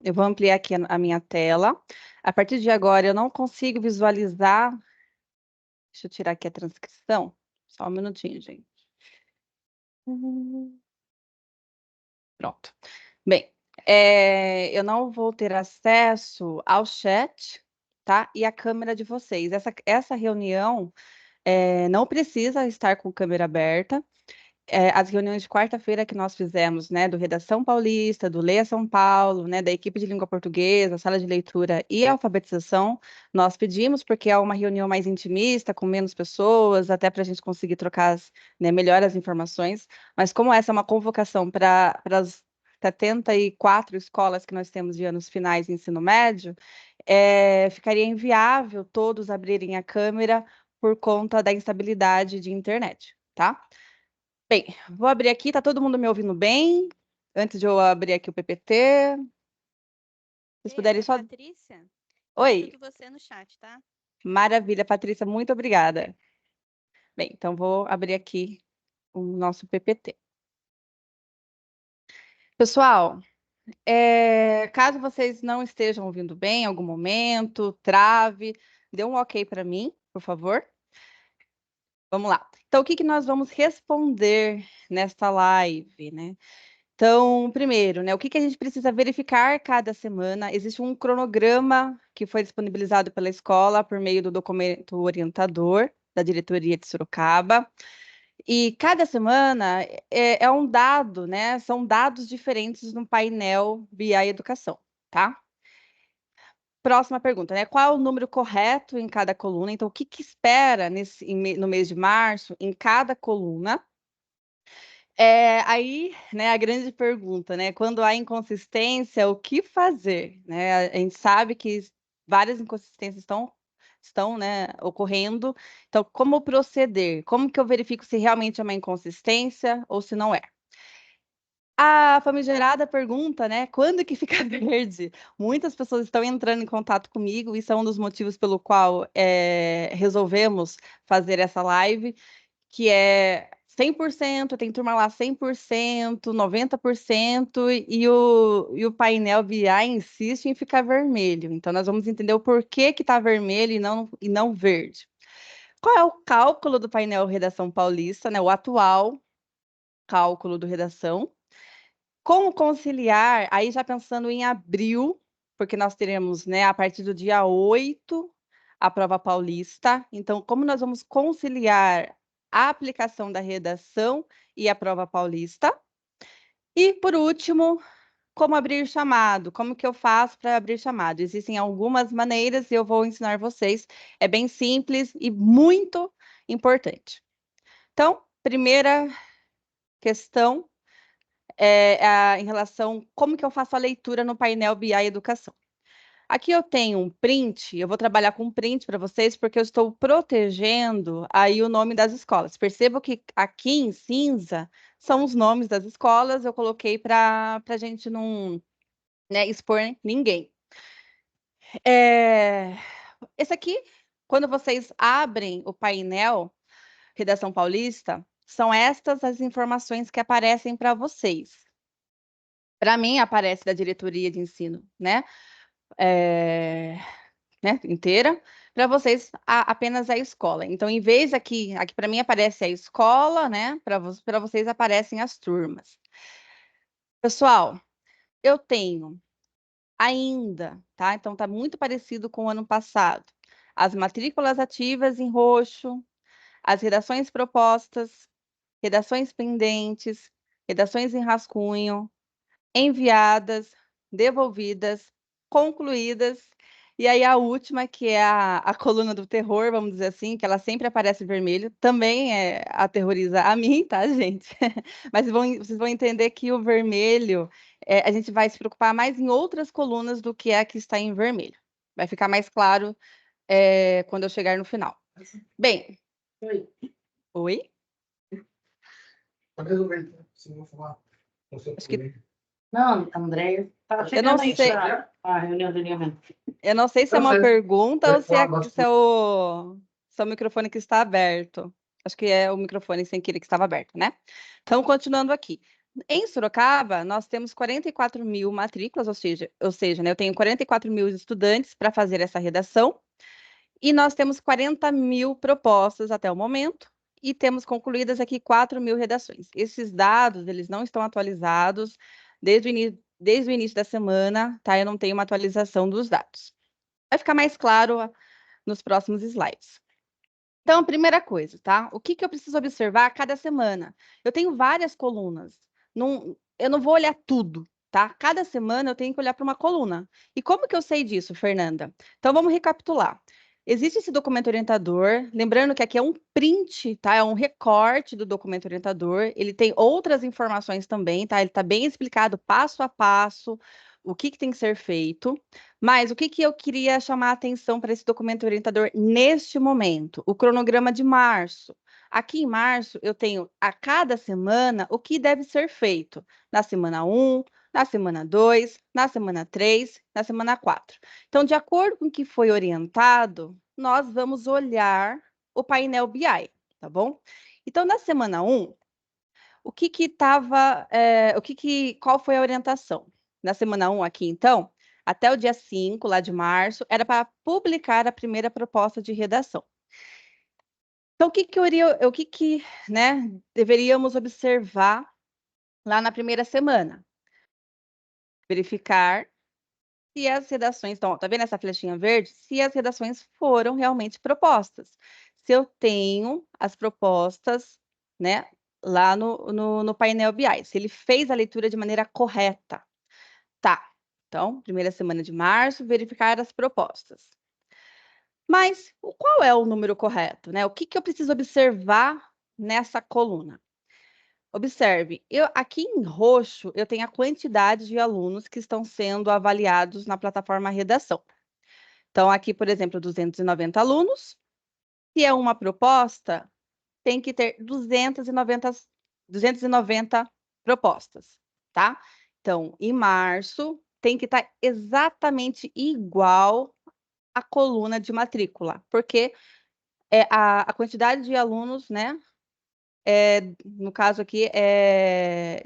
Eu vou ampliar aqui a minha tela. A partir de agora, eu não consigo visualizar. Deixa eu tirar aqui a transcrição. Só um minutinho, gente. Pronto. Bem, eu não vou ter acesso ao chat, tá? E à câmera de vocês. Essa reunião não precisa estar com câmera aberta. As reuniões de quarta-feira que nós fizemos, né, do Redação Paulista, do Leia São Paulo, né, da equipe de língua portuguesa, sala de leitura e alfabetização, nós pedimos porque é uma reunião mais intimista, com menos pessoas, até para a gente conseguir trocar melhor as informações. Mas como essa é uma convocação para as 74 escolas que nós temos de anos finais de ensino médio, ficaria inviável todos abrirem a câmera por conta da instabilidade de internet, tá? Bem, vou abrir aqui, tá todo mundo me ouvindo bem? Antes de eu abrir aqui o PPT, vocês puderem só... Patrícia? Oi, Escuto você no chat, tá? maravilha, Patrícia, muito obrigada. Bem, então vou abrir aqui o nosso PPT. Pessoal, caso vocês não estejam ouvindo bem em algum momento, trave, dê um ok para mim, por favor. Vamos lá. Então, o que que nós vamos responder nesta live, né? Então, primeiro, né, o que que a gente precisa verificar cada semana? Existe um cronograma que foi disponibilizado pela escola por meio do documento orientador da diretoria de Sorocaba. E cada semana é um dado, né? São dados diferentes no painel BI Educação, tá? Próxima pergunta, né? Qual é o número correto em cada coluna? Então, o que que espera no mês de março em cada coluna? Aí, né, a grande pergunta, né? Quando há inconsistência, o que fazer? Né? A gente sabe que várias inconsistências estão, né, ocorrendo. Então, como proceder? Como que eu verifico se realmente é uma inconsistência ou se não é? A famigerada pergunta, né? Quando que fica verde? Muitas pessoas estão entrando em contato comigo, isso é um dos motivos pelo qual resolvemos fazer essa live, que é 100%, tem turma lá 100%, 90%, e o painel BI insiste em ficar vermelho. Então, nós vamos entender o porquê que está vermelho e não verde. Qual é o cálculo do painel Redação Paulista, né? O atual cálculo do Redação. Como conciliar, aí já pensando em abril, porque nós teremos, né, a partir do dia 8, a prova paulista. Então, como nós vamos conciliar a aplicação da redação e a prova paulista? E, por último, como abrir chamado? Como que eu faço para abrir chamado? Existem algumas maneiras e eu vou ensinar vocês. É bem simples e muito importante. Então, primeira questão em relação como que eu faço a leitura no painel BI Educação. Aqui eu tenho um print, eu vou trabalhar com um print para vocês, porque eu estou protegendo aí o nome das escolas. Perceba que aqui em cinza são os nomes das escolas, eu coloquei para a gente não, né, expor ninguém. Esse aqui, quando vocês abrem o painel Redação Paulista, são estas as informações que aparecem para vocês. Para mim, aparece da diretoria de ensino, né? Inteira. Para vocês, apenas a escola. Então, em vez aqui para mim aparece a escola, né? Para vocês aparecem as turmas. Pessoal, eu tenho ainda, tá? Então, tá muito parecido com o ano passado. As matrículas ativas em roxo, as redações propostas, redações pendentes, redações em rascunho, enviadas, devolvidas, concluídas, e aí a última, que é a coluna do terror, vamos dizer assim, que ela sempre aparece vermelho, também aterroriza a mim, tá, gente? Mas vocês vão entender que o vermelho, a gente vai se preocupar mais em outras colunas do que a que está em vermelho. Vai ficar mais claro quando eu chegar no final. Bem. Oi. Oi? Pode resolver, se não falar. Acho que... Não, André, tá Eu não sei. A reunião do alinhamento. Eu não sei se é uma pergunta ou se é o microfone que está aberto. Acho que é o microfone sem querer que estava aberto, né? Então, continuando aqui. Em Sorocaba, nós temos 44 mil matrículas, ou seja, né, eu tenho 44 mil estudantes para fazer essa redação, e nós temos 40 mil propostas até o momento, e temos concluídas aqui 4 mil redações. Esses dados, eles não estão atualizados desde o início da semana, tá? Eu não tenho uma atualização dos dados. Vai ficar mais claro nos próximos slides. Então, primeira coisa, tá? O que eu preciso observar a cada semana? Eu tenho várias colunas. Eu não vou olhar tudo, tá? Cada semana eu tenho que olhar para uma coluna. E como que eu sei disso, Fernanda? Então, vamos recapitular. Existe esse documento orientador, lembrando que aqui é um print, tá? É um recorte do documento orientador. Ele tem outras informações também, tá? Ele está bem explicado passo a passo o que tem que ser feito. Mas o que eu queria chamar a atenção para esse documento orientador neste momento? O cronograma de março. Aqui em março, eu tenho a cada semana o que deve ser feito. Na semana 1, na semana 2, na semana 3, na semana 4. Então, de acordo com o que foi orientado, nós vamos olhar o painel BI, tá bom? Então, na semana 1, qual foi a orientação? Na semana 1 aqui, então, até o dia 5, lá de março, era para publicar a primeira proposta de redação. Então, né, deveríamos observar lá na primeira semana? Verificar se as redações, então, tá vendo essa flechinha verde? Se as redações foram realmente propostas. Se eu tenho as propostas, né, lá no painel BI, se ele fez a leitura de maneira correta. Tá, então, primeira semana de março, verificar as propostas. Mas qual é o número correto, né? O que eu preciso observar nessa coluna? Observe, aqui em roxo, eu tenho a quantidade de alunos que estão sendo avaliados na plataforma Redação. Então, aqui, por exemplo, 290 alunos. Se é uma proposta, tem que ter 290 propostas, tá? Então, em março, tem que estar exatamente igual à coluna de matrícula, porque a quantidade de alunos, né? No caso aqui,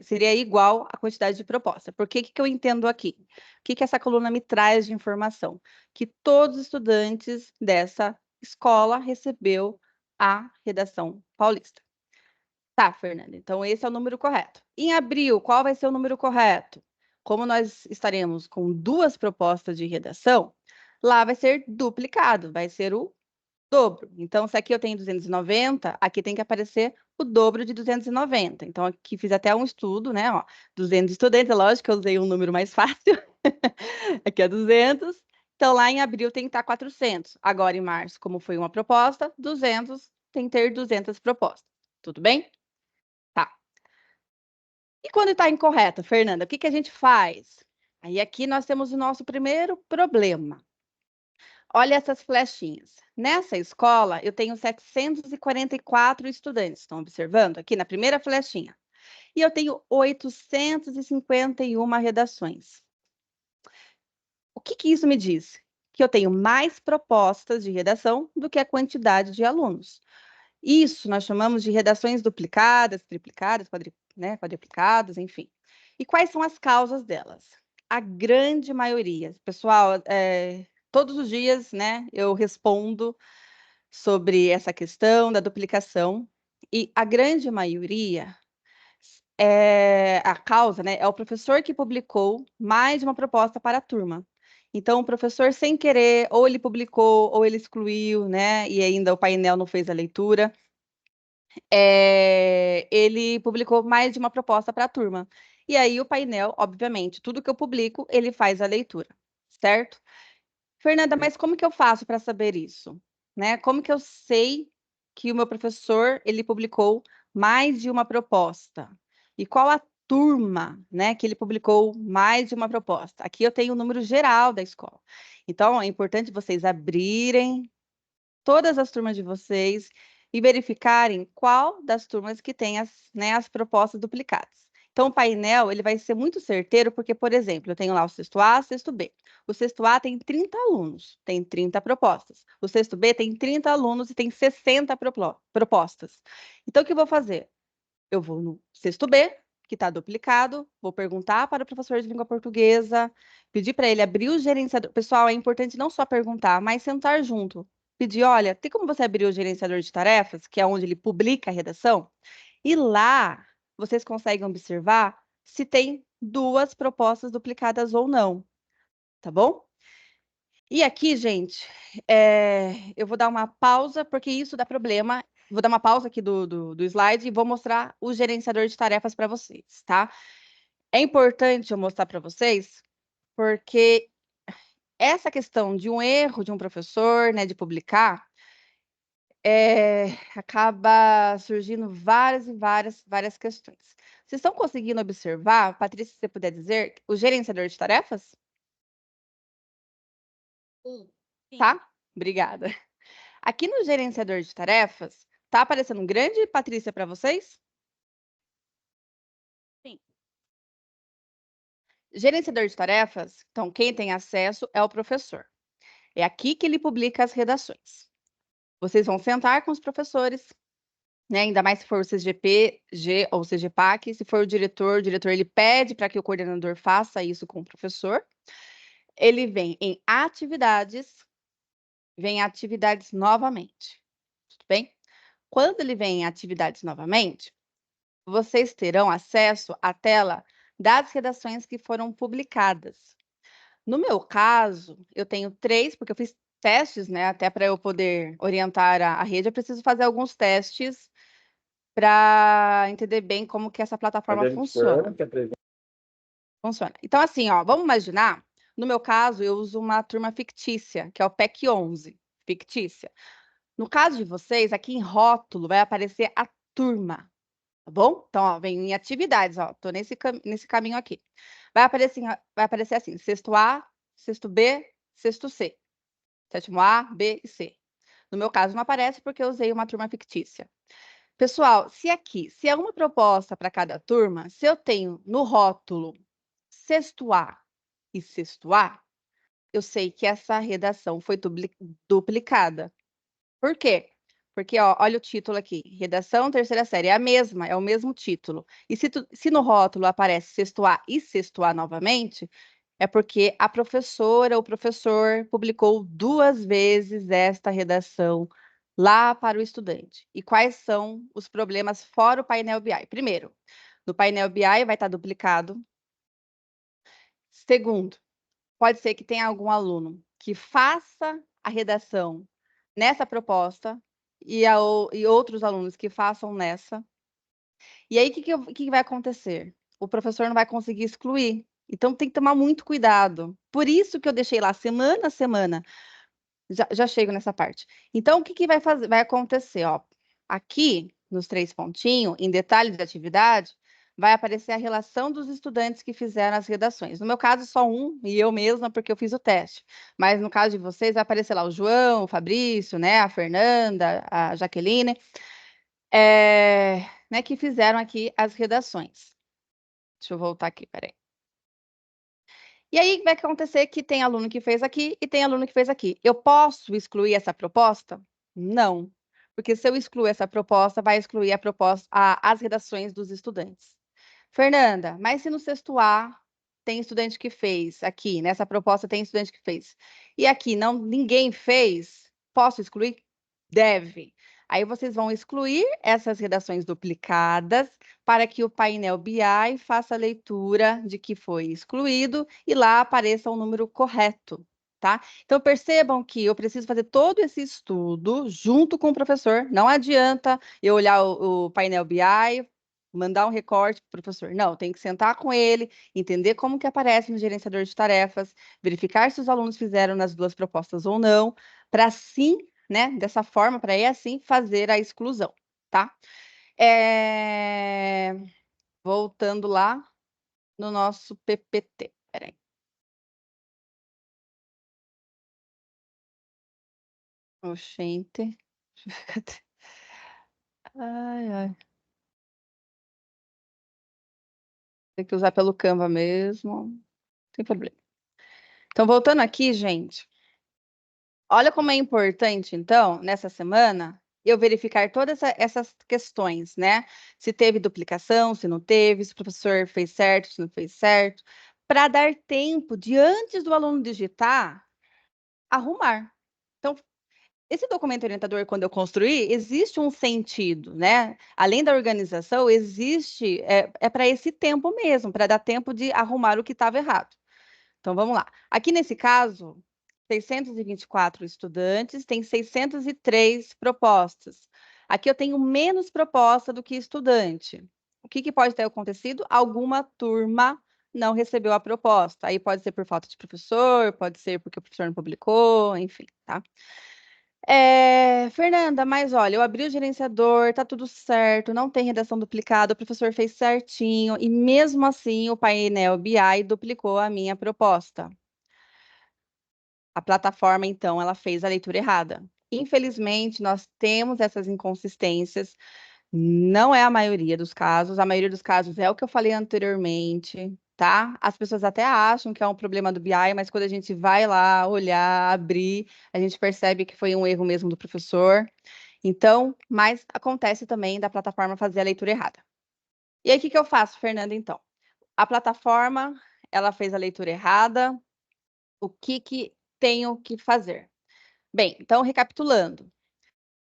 seria igual à quantidade de proposta. Por que eu entendo aqui? O que essa coluna me traz de informação? Que todos os estudantes dessa escola recebeu a redação paulista. Tá, Fernanda, então esse é o número correto. Em abril, qual vai ser o número correto? Como nós estaremos com 2 propostas de redação, lá vai ser duplicado, vai ser o dobro. Então, se aqui eu tenho 290, aqui tem que aparecer o dobro de 290. Então, aqui fiz até um estudo, né? Ó, 200 estudantes, é lógico que eu usei um número mais fácil. Aqui é 200. Então, lá em abril tem que estar 400. Agora, em março, como foi uma proposta, 200, tem que ter 200 propostas. Tudo bem? Tá. E quando está incorreto, Fernanda, o que a gente faz? Aí aqui nós temos o nosso primeiro problema. Olha essas flechinhas. Nessa escola, eu tenho 744 estudantes. Estão observando aqui na primeira flechinha? E eu tenho 851 redações. O que isso me diz? Que eu tenho mais propostas de redação do que a quantidade de alunos. Isso nós chamamos de redações duplicadas, triplicadas, quadriplicadas, enfim. E quais são as causas delas? A grande maioria, pessoal, todos os dias, né, eu respondo sobre essa questão da duplicação, e a grande maioria, a causa, né, é o professor que publicou mais de uma proposta para a turma. Então, o professor, sem querer, ou ele publicou, ou ele excluiu, né, e ainda o painel não fez a leitura, ele publicou mais de uma proposta para a turma. E aí o painel, obviamente, tudo que eu publico, ele faz a leitura, certo? Fernanda, mas como que eu faço para saber isso? Né? Como que eu sei que o meu professor, ele publicou mais de uma proposta? E qual a turma, né, que ele publicou mais de uma proposta? Aqui eu tenho o número geral da escola. Então, é importante vocês abrirem todas as turmas de vocês e verificarem qual das turmas que tem as propostas duplicadas. Então, o painel ele vai ser muito certeiro, porque, por exemplo, eu tenho lá o sexto A, o sexto B. O sexto A tem 30 alunos, tem 30 propostas. O sexto B tem 30 alunos e tem 60 propostas. Então, o que eu vou fazer? Eu vou no sexto B, que está duplicado, vou perguntar para o professor de língua portuguesa, pedir para ele abrir o gerenciador. Pessoal, é importante não só perguntar, mas sentar junto. Pedir, olha, tem como você abrir o gerenciador de tarefas, que é onde ele publica a redação? E lá vocês conseguem observar se tem duas propostas duplicadas ou não, tá bom? E aqui, gente, eu vou dar uma pausa, porque isso dá problema. Vou dar uma pausa aqui do slide e vou mostrar o gerenciador de tarefas para vocês, tá? É importante eu mostrar para vocês, porque essa questão de um erro de um professor, né, de publicar, acaba surgindo várias e várias questões. Vocês estão conseguindo observar, Patrícia, se você puder dizer, o gerenciador de tarefas? Sim. Tá? Obrigada. Aqui no gerenciador de tarefas, tá aparecendo um grande, Patrícia, para vocês? Sim. Gerenciador de tarefas, então quem tem acesso é o professor. É aqui que ele publica as redações. Vocês vão sentar com os professores, né? Ainda mais se for o CGP, G ou CGPAC. Se for o diretor ele pede para que o coordenador faça isso com o professor. Ele vem em atividades novamente. Tudo bem? Quando ele vem em atividades novamente, vocês terão acesso à tela das redações que foram publicadas. No meu caso, eu tenho 3, porque eu fiz testes, né? Até para eu poder orientar a rede, eu preciso fazer alguns testes para entender bem como que essa plataforma funciona. Funciona. Então, assim, ó, vamos imaginar, no meu caso, eu uso uma turma fictícia, que é o PEC 11, fictícia. No caso de vocês, aqui em rótulo vai aparecer a turma, tá bom? Então, ó, vem em atividades, ó, tô nesse caminho aqui. Vai aparecer assim, sexto A, sexto B, sexto C. Sétimo A, B e C. No meu caso, não aparece porque eu usei uma turma fictícia. Pessoal, se é uma proposta para cada turma, se eu tenho no rótulo sexto A e sexto A, eu sei que essa redação foi duplicada. Por quê? Porque, ó, olha o título aqui, redação terceira série, é a mesma, é o mesmo título. E se no rótulo aparece sexto A e sexto A novamente, é porque a professora ou professor publicou 2 vezes esta redação lá para o estudante. E quais são os problemas fora o painel BI? Primeiro, no painel BI vai estar duplicado. Segundo, pode ser que tenha algum aluno que faça a redação nessa proposta e outros alunos que façam nessa. E aí, o que vai acontecer? O professor não vai conseguir excluir. Então, tem que tomar muito cuidado. Por isso que eu deixei lá semana a semana. Já chego nessa parte. Então, o que vai acontecer? Ó, aqui, nos 3 pontinhos, em detalhes de atividade, vai aparecer a relação dos estudantes que fizeram as redações. No meu caso, só um, e eu mesma, porque eu fiz o teste. Mas no caso de vocês, vai aparecer lá o João, o Fabrício, né, a Fernanda, a Jaqueline, né, que fizeram aqui as redações. Deixa eu voltar aqui, peraí. E aí vai acontecer que tem aluno que fez aqui e tem aluno que fez aqui. Eu posso excluir essa proposta? Não, porque se eu excluir essa proposta, vai excluir as redações dos estudantes. Fernanda, mas se no sexto A tem estudante que fez, aqui, nessa proposta tem estudante que fez, e aqui ninguém fez, posso excluir? Deve. Aí vocês vão excluir essas redações duplicadas para que o painel BI faça a leitura de que foi excluído e lá apareça o número correto, tá? Então percebam que eu preciso fazer todo esse estudo junto com o professor. Não adianta eu olhar o painel BI, mandar um recorte para o professor. Não, tem que sentar com ele, entender como que aparece no gerenciador de tarefas, verificar se os alunos fizeram nas 2 propostas ou não, para sim, né, dessa forma, para aí assim fazer a exclusão, tá? Voltando lá no nosso PPT. Peraí. Oxente. Ai, ai. Tem que usar pelo Canva mesmo. Não tem problema. Então, voltando aqui, gente. Olha como é importante, então, nessa semana, eu verificar todas essas questões, né? Se teve duplicação, se não teve, se o professor fez certo, se não fez certo, para dar tempo de, antes do aluno digitar, arrumar. Então, esse documento orientador, quando eu construí, existe um sentido, né? Além da organização, existe, para esse tempo mesmo, para dar tempo de arrumar o que estava errado. Então, vamos lá. Aqui nesse caso, 624 estudantes, tem 603 propostas. Aqui eu tenho menos proposta do que estudante. O que pode ter acontecido? Alguma turma não recebeu a proposta. Aí pode ser por falta de professor, pode ser porque o professor não publicou, enfim, tá? Fernanda, mas olha, eu abri o gerenciador, tá tudo certo, não tem redação duplicada, o professor fez certinho, e mesmo assim o painel BI duplicou a minha proposta. A plataforma, então, ela fez a leitura errada. Infelizmente, nós temos essas inconsistências, não é a maioria dos casos, a maioria dos casos é o que eu falei anteriormente, tá? As pessoas até acham que é um problema do BI, mas quando a gente vai lá olhar, abrir, a gente percebe que foi um erro mesmo do professor. Então, mas acontece também da plataforma fazer a leitura errada. E aí, o que eu faço, Fernanda, então? A plataforma, ela fez a leitura errada, o que tenho que fazer? Bem, então, recapitulando.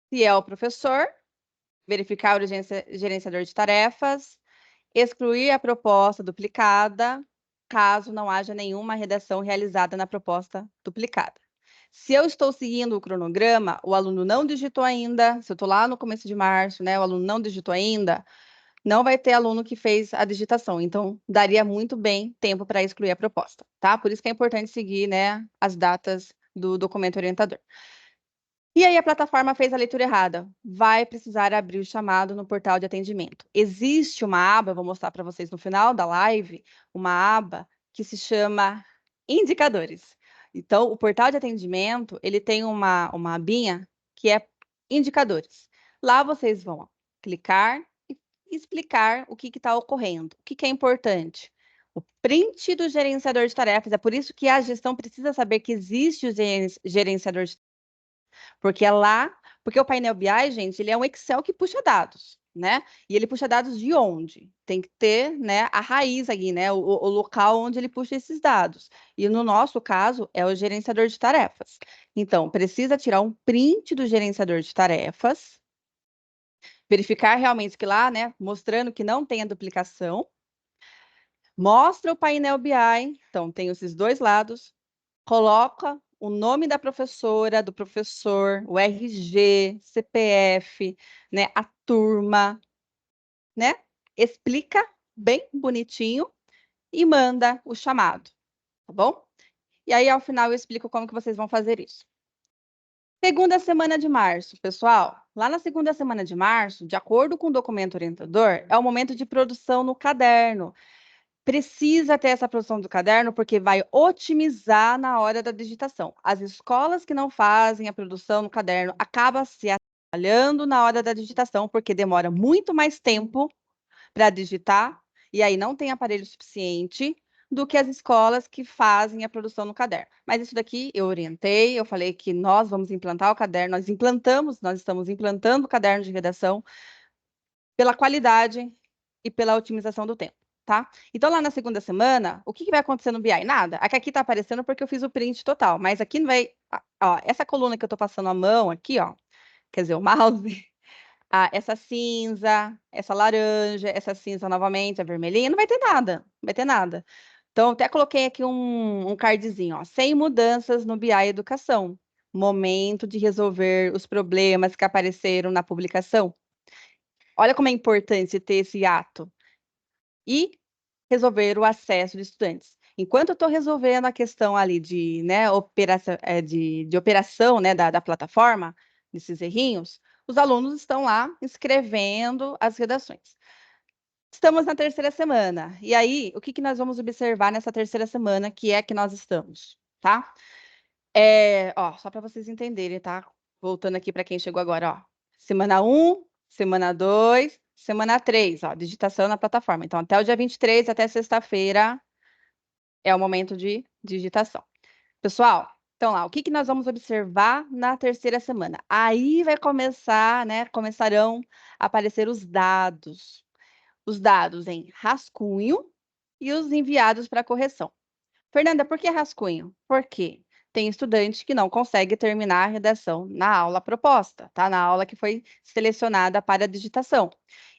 Se é o professor, verificar o gerenciador de tarefas, excluir a proposta duplicada, caso não haja nenhuma redação realizada na proposta duplicada. Se eu estou seguindo o cronograma, o aluno não digitou ainda, se eu estou lá no começo de março, né, o aluno não digitou ainda, não vai ter aluno que fez a digitação. Então, daria muito bem tempo para excluir a proposta, tá? Por isso que é importante seguir, né, as datas do documento orientador. E aí a plataforma fez a leitura errada. Vai precisar abrir o chamado no portal de atendimento. Existe uma aba, vou mostrar para vocês no final da live, uma aba que se chama Indicadores. Então, o portal de atendimento, ele tem uma abinha que é Indicadores. Lá vocês vão clicar e explicar o que está ocorrendo. O que é importante? O print do gerenciador de tarefas. É por isso que a gestão precisa saber que existe o gerenciador de, porque é lá, porque o painel BI, gente, ele é um Excel que puxa dados, né? E ele puxa dados de onde? Tem que ter, né, a raiz aqui, né, o local onde ele puxa esses dados. E no nosso caso, é o gerenciador de tarefas. Então, precisa tirar um print do gerenciador de tarefas, verificar realmente que lá, né, mostrando que não tem a duplicação, mostra o painel BI, então tem esses dois lados, coloca o nome da professora, do professor, o RG, CPF, né, a turma, né? Explica bem bonitinho e manda o chamado, tá bom? E aí, ao final, eu explico como que vocês vão fazer isso. Segunda semana de março, pessoal. Lá na segunda semana de março, de acordo com o documento orientador, é o momento de produção no caderno. Precisa ter essa produção do caderno porque vai otimizar na hora da digitação. As escolas que não fazem a produção no caderno acabam se atrapalhando na hora da digitação porque demora muito mais tempo para digitar e aí não tem aparelho suficiente do que as escolas que fazem a produção no caderno. Mas isso daqui eu orientei, eu falei que nós vamos implantar o caderno, nós estamos implantando o caderno de redação pela qualidade e pela otimização do tempo, tá? Então, lá na segunda semana, o que vai acontecer no BI? Nada. Aqui tá aparecendo porque eu fiz o print total, mas aqui não vai... Ó, essa coluna que eu tô passando a mão aqui, ó, quer dizer, o mouse, essa cinza, essa laranja, essa cinza novamente, a vermelhinha, não vai ter nada, não vai ter nada. Então, até coloquei aqui um cardzinho, ó, sem mudanças no BI Educação. Momento de resolver os problemas que apareceram na publicação. Olha como é importante ter esse ato. E resolver o acesso de estudantes. Enquanto eu estou resolvendo a questão ali de, né, operação né, da plataforma, desses errinhos, os alunos estão lá escrevendo as redações. Estamos na terceira semana. E aí, o que nós vamos observar nessa terceira semana que é que nós estamos, tá? Ó, só para vocês entenderem, tá? Voltando aqui para quem chegou agora, ó. Semana 1, semana 2, semana 3, ó, digitação na plataforma. Então, até o dia 23, até sexta-feira, é o momento de digitação. Pessoal, Então, lá, o que nós vamos observar na terceira semana? Aí vai começar, né? Começarão a aparecer os dados. Os dados em rascunho e os enviados para correção. Fernanda, por que rascunho? Porque tem estudante que não consegue terminar a redação na aula proposta, tá? Na aula que foi selecionada para a digitação.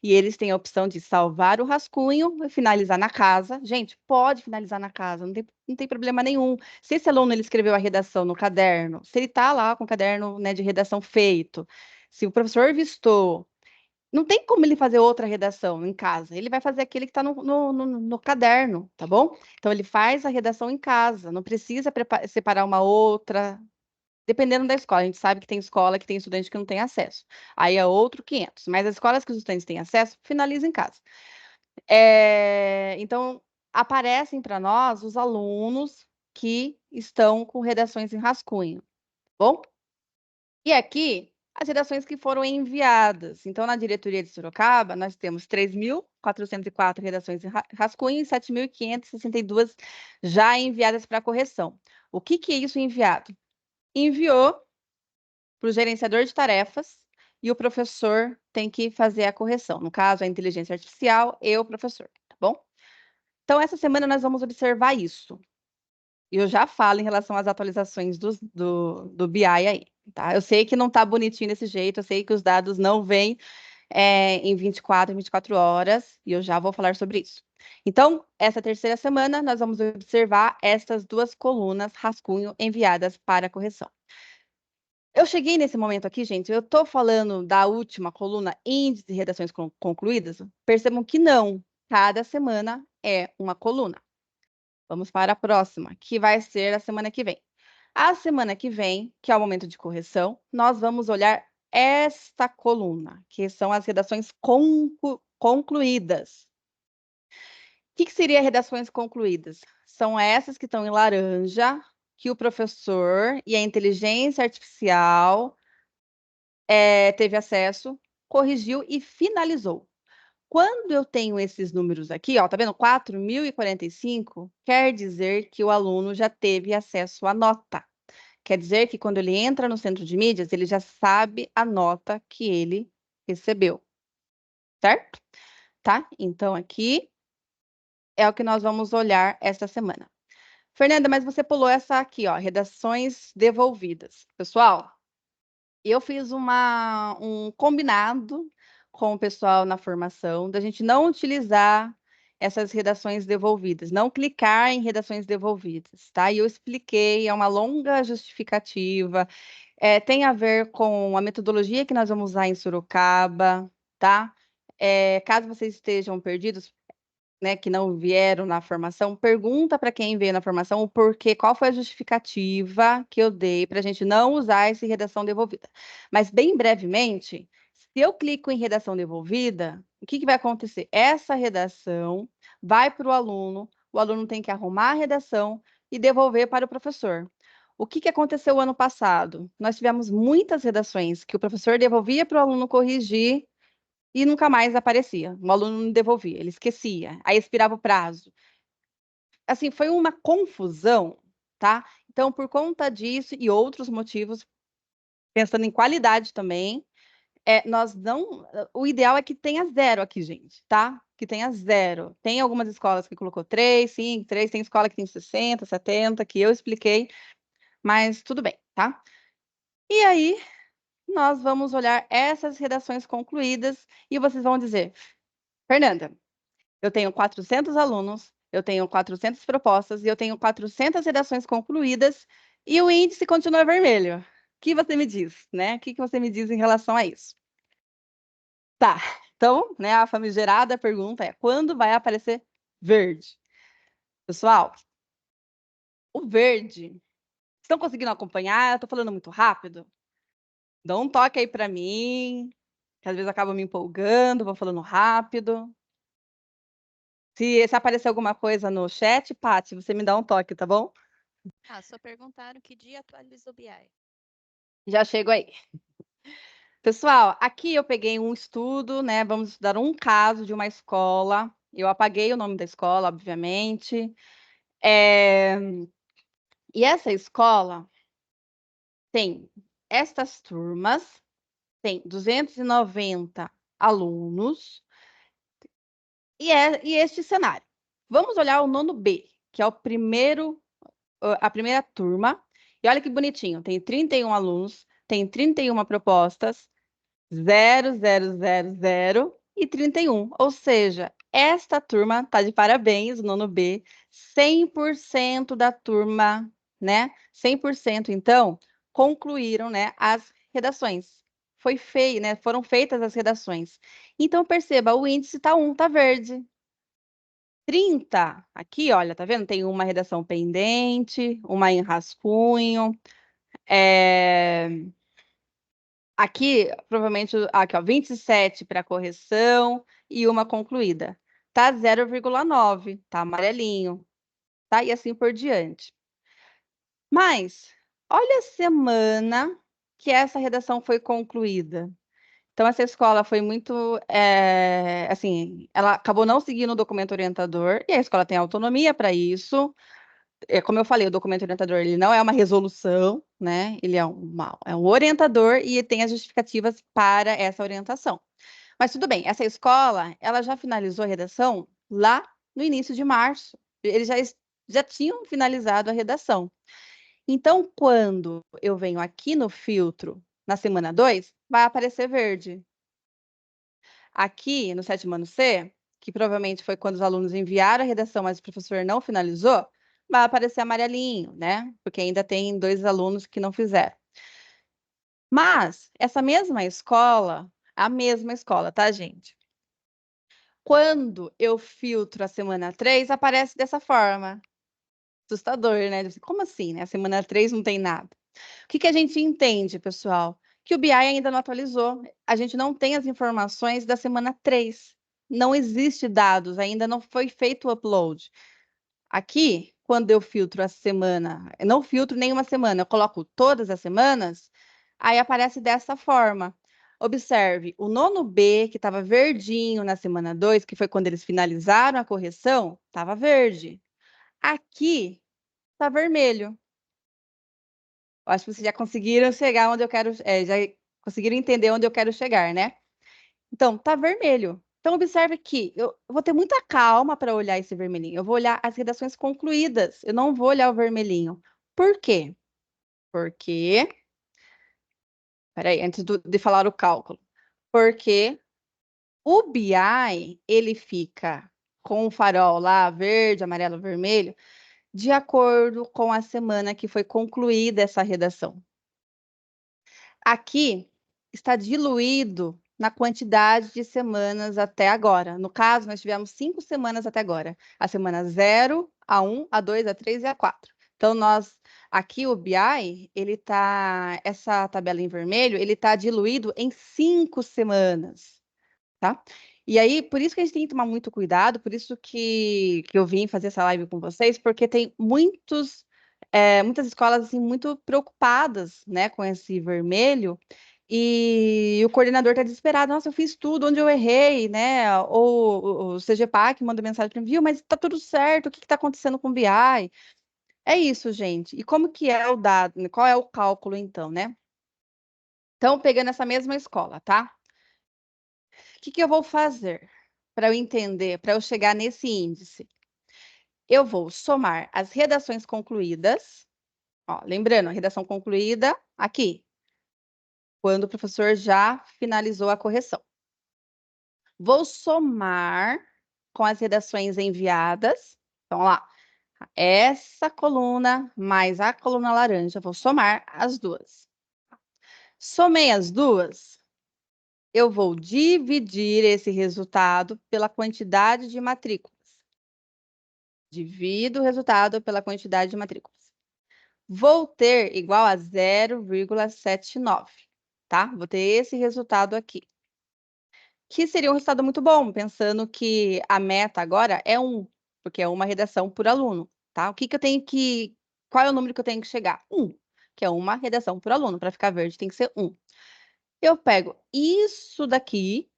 E eles têm a opção de salvar o rascunho e finalizar na casa. Gente, pode finalizar na casa, não tem problema nenhum. Se esse aluno ele escreveu a redação no caderno, se ele está lá com o caderno, né, de redação feito, se o professor vistou, não tem como ele fazer outra redação em casa. Ele vai fazer aquele que está no caderno, tá bom? Então, ele faz a redação em casa, não precisa separar uma outra, dependendo da escola. A gente sabe que tem escola que tem estudante que não tem acesso. Aí é outro 500. Mas as escolas que os estudantes têm acesso, finaliza em casa. Então, aparecem para nós os alunos que estão com redações em rascunho, tá bom? E aqui, as redações que foram enviadas. Então, na diretoria de Sorocaba, nós temos 3.404 redações em rascunho e 7.562 já enviadas para correção. O que é isso enviado? Enviou para o gerenciador de tarefas e o professor tem que fazer a correção. No caso, a inteligência artificial e o professor, tá bom? Então, essa semana nós vamos observar isso. E eu já falo em relação às atualizações do BI aí, tá? Eu sei que não está bonitinho desse jeito, eu sei que os dados não vêm em 24 horas, e eu já vou falar sobre isso. Então, essa terceira semana, nós vamos observar essas duas colunas rascunho enviadas para correção. Eu cheguei nesse momento aqui, gente, eu estou falando da última coluna, índice de redações concluídas, percebam que não, cada semana é uma coluna. Vamos para a próxima, que vai ser a semana que vem. A semana que vem, que é o momento de correção, nós vamos olhar esta coluna, que são as redações concluídas. O que seria redações concluídas? São essas que estão em laranja, que o professor e a inteligência artificial teve acesso, corrigiu e finalizou. Quando eu tenho esses números aqui, ó, tá vendo? 4.045 quer dizer que o aluno já teve acesso à nota. Quer dizer que quando ele entra no centro de mídias, ele já sabe a nota que ele recebeu. Certo? Tá? Então, aqui é o que nós vamos olhar esta semana. Fernanda, mas você pulou essa aqui, ó, redações devolvidas. Pessoal, eu fiz um combinado com o pessoal na formação da gente não utilizar essas redações devolvidas, não clicar em redações devolvidas, tá? E eu expliquei, é uma longa justificativa, tem a ver com a metodologia que nós vamos usar em Sorocaba, tá? Caso vocês estejam perdidos, né, que não vieram na formação, pergunta para quem veio na formação o porquê, qual foi a justificativa que eu dei para a gente não usar esse redação devolvida. Mas, bem brevemente, se eu clico em redação devolvida, o que vai acontecer? Essa redação vai para o aluno tem que arrumar a redação e devolver para o professor. O que aconteceu ano passado? Nós tivemos muitas redações que o professor devolvia para o aluno corrigir e nunca mais aparecia. O aluno não devolvia, ele esquecia, aí expirava o prazo. Assim, foi uma confusão, tá? Então, por conta disso e outros motivos, pensando em qualidade também, nós não. O ideal é que tenha 0 aqui, gente, tá? Que tenha 0. Tem algumas escolas que colocou 3, 5, 3, tem escola que tem 60, 70, que eu expliquei, mas tudo bem, tá? E aí, nós vamos olhar essas redações concluídas e vocês vão dizer, Fernanda, eu tenho 400 alunos, eu tenho 400 propostas e eu tenho 400 redações concluídas e o índice continua vermelho. O que você me diz, né? O que você me diz em relação a isso? Tá, então, né, a famigerada pergunta é, quando vai aparecer verde? Pessoal, o verde, estão conseguindo acompanhar? Eu tô falando muito rápido? Dá um toque aí para mim, que às vezes eu acabo me empolgando, vou falando rápido. Se aparecer alguma coisa no chat, Paty, você me dá um toque, tá bom? Só perguntaram que dia atualiza o BI. Já chego aí. Pessoal, aqui eu peguei um estudo, né? Vamos estudar um caso de uma escola. Eu apaguei o nome da escola, obviamente. E essa escola, tem estas turmas, tem 290 alunos, e este cenário. Vamos olhar o nono B, que é a primeira turma, e olha que bonitinho, tem 31 alunos, tem 31 propostas, 0, 0, 0, 0 e 31. Ou seja, esta turma está de parabéns, o nono B, 100% da turma, né? 100%, então, concluíram, né, as redações. Foi feio, né? Foram feitas as redações. Então, perceba, o índice está 1, está verde. 30, aqui, olha, tá vendo? Tem uma redação pendente, uma em rascunho, aqui, provavelmente, aqui, ó, 27 para correção e uma concluída. Tá 0,9, tá amarelinho, tá? E assim por diante. Mas, olha a semana que essa redação foi concluída. Então, essa escola foi muito, assim, ela acabou não seguindo o documento orientador, e a escola tem autonomia para isso. Como eu falei, o documento orientador ele não é uma resolução, né? Ele é um orientador e tem as justificativas para essa orientação. Mas tudo bem, essa escola, ela já finalizou a redação lá no início de março. Eles já tinham finalizado a redação. Então, quando eu venho aqui no filtro, na semana 2, vai aparecer verde. Aqui, no 7º ano C, que provavelmente foi quando os alunos enviaram a redação, mas o professor não finalizou, vai aparecer amarelinho, né? Porque ainda tem 2 alunos que não fizeram. Mas, essa mesma escola, a mesma escola, tá, gente? Quando eu filtro a semana 3, aparece dessa forma. Assustador, né? Como assim, né? A semana 3 não tem nada. O que a gente entende, pessoal? Que o BI ainda não atualizou. A gente não tem as informações da semana 3. Não existe dados, ainda não foi feito o upload. Aqui, quando eu filtro a semana, eu não filtro nenhuma semana, eu coloco todas as semanas, aí aparece dessa forma. Observe, o nono B, que estava verdinho na semana 2, que foi quando eles finalizaram a correção, estava verde. Aqui está vermelho. Eu acho que vocês já conseguiram chegar onde eu quero, já conseguiram entender onde eu quero chegar, né? Então, tá vermelho. Então, observe que eu vou ter muita calma para olhar esse vermelhinho. Eu vou olhar as redações concluídas. Eu não vou olhar o vermelhinho. Por quê? Porque... Peraí, antes de falar o cálculo. Porque o BI, ele fica com o farol lá, verde, amarelo, vermelho, de acordo com a semana que foi concluída essa redação. Aqui está diluído na quantidade de semanas até agora. No caso, nós tivemos 5 semanas até agora. A semana 0, a 1, a 2, a 3 e a 4. Então, aqui o BI, essa tabela em vermelho, ele está diluído em 5 semanas, tá? E aí, por isso que a gente tem que tomar muito cuidado, por isso que eu vim fazer essa live com vocês, porque tem muitas escolas assim, muito preocupadas, né, com esse vermelho, e o coordenador está desesperado. Nossa, eu fiz tudo, onde eu errei, né? Ou o CGPAC manda mensagem para mim, viu, mas está tudo certo, o que está acontecendo com o BI? É isso, gente. E como que é o dado, qual é o cálculo, então, né? Então, pegando essa mesma escola, tá? O que eu vou fazer para eu entender, para eu chegar nesse índice? Eu vou somar as redações concluídas. Ó, lembrando, a redação concluída aqui, quando o professor já finalizou a correção. Vou somar com as redações enviadas. Então, lá, essa coluna mais a coluna laranja, vou somar as duas. Somei as duas, eu vou dividir esse resultado pela quantidade de matrículas. Divido o resultado pela quantidade de matrículas. Vou ter igual a 0,79, tá? Vou ter esse resultado aqui. Que seria um resultado muito bom, pensando que a meta agora é 1, porque é uma redação por aluno, tá? Qual é o número que eu tenho que chegar? 1, que é uma redação por aluno. Para ficar verde tem que ser 1. Eu pego isso daqui,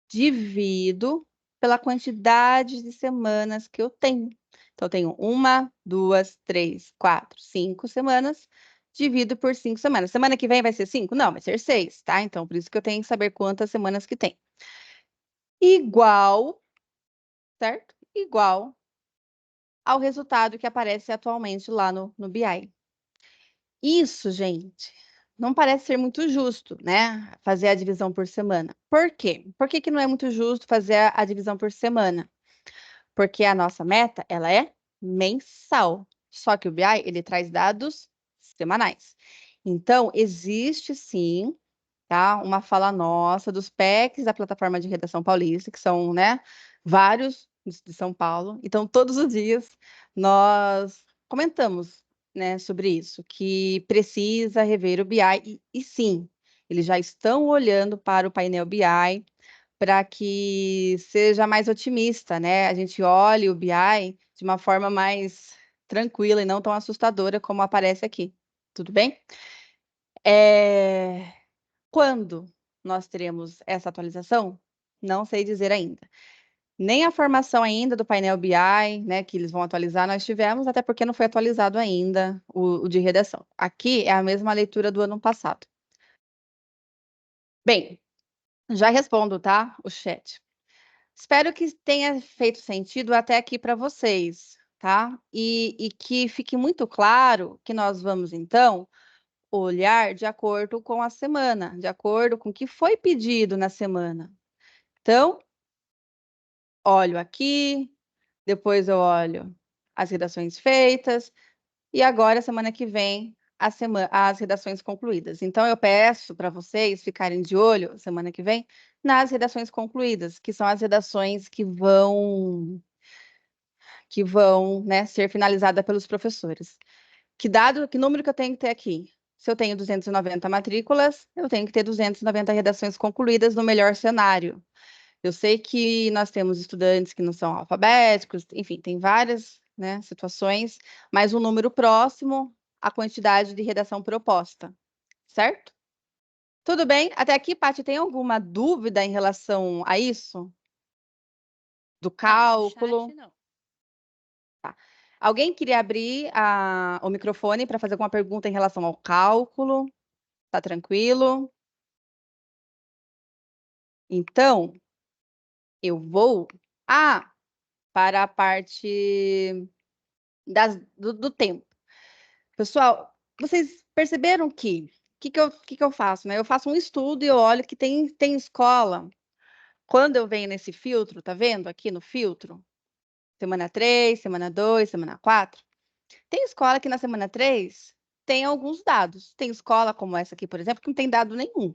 divido pela quantidade de semanas que eu tenho. Então, eu tenho 1, 2, 3, 4, 5 semanas. divido por 5 semanas. Semana que vem vai ser 5? Não, vai ser 6, tá? Então, por isso que eu tenho que saber quantas semanas que tem. Igual, certo? Igual ao resultado que aparece atualmente lá no BI. Isso, gente, não parece ser muito justo, né? Fazer a divisão por semana. Por quê? Por que que não é muito justo fazer a divisão por semana? Porque a nossa meta, ela é mensal. Só que o BI, ele traz dados semanais. Então, existe sim, tá? Uma fala nossa dos PECs da plataforma de redação paulista, que são, né, vários de São Paulo. Então, todos os dias nós comentamos, né, sobre isso, que precisa rever o BI. E sim, eles já estão olhando para o painel BI para que seja mais otimista, né? A gente olhe o BI de uma forma mais tranquila e não tão assustadora como aparece aqui. Tudo bem? Quando nós teremos essa atualização? Não sei dizer ainda. Nem a formação ainda do painel BI, né, que eles vão atualizar, nós tivemos, até porque não foi atualizado ainda o de redação. Aqui é a mesma leitura do ano passado. Bem, já respondo, tá? O chat. Espero que tenha feito sentido até aqui para vocês, tá? E que fique muito claro que nós vamos, então, olhar de acordo com a semana, de acordo com o que foi pedido na semana. Então, olho aqui, depois eu olho as redações feitas, e agora, semana que vem, as redações concluídas. Então, eu peço para vocês ficarem de olho, semana que vem, nas redações concluídas, que são as redações que vão, né, ser finalizadas pelos professores. Que número que eu tenho que ter aqui? Se eu tenho 290 matrículas, eu tenho que ter 290 redações concluídas no melhor cenário. Eu sei que nós temos estudantes que não são alfabéticos, enfim, tem várias, né, situações, mas um número próximo à quantidade de redação proposta, certo? Tudo bem? Até aqui, Paty, tem alguma dúvida em relação a isso? Do Não, no cálculo? chat não. Alguém queria abrir o microfone para fazer alguma pergunta em relação ao cálculo? Tá tranquilo? Então, eu vou para a parte do tempo. Pessoal, vocês perceberam que eu faço, né? Eu faço um estudo e eu olho que tem escola. Quando eu venho nesse filtro, tá vendo aqui no filtro? Semana 3, semana 2, semana 4. Tem escola que na semana 3 tem alguns dados. Tem escola como essa aqui, por exemplo, que não tem dado nenhum.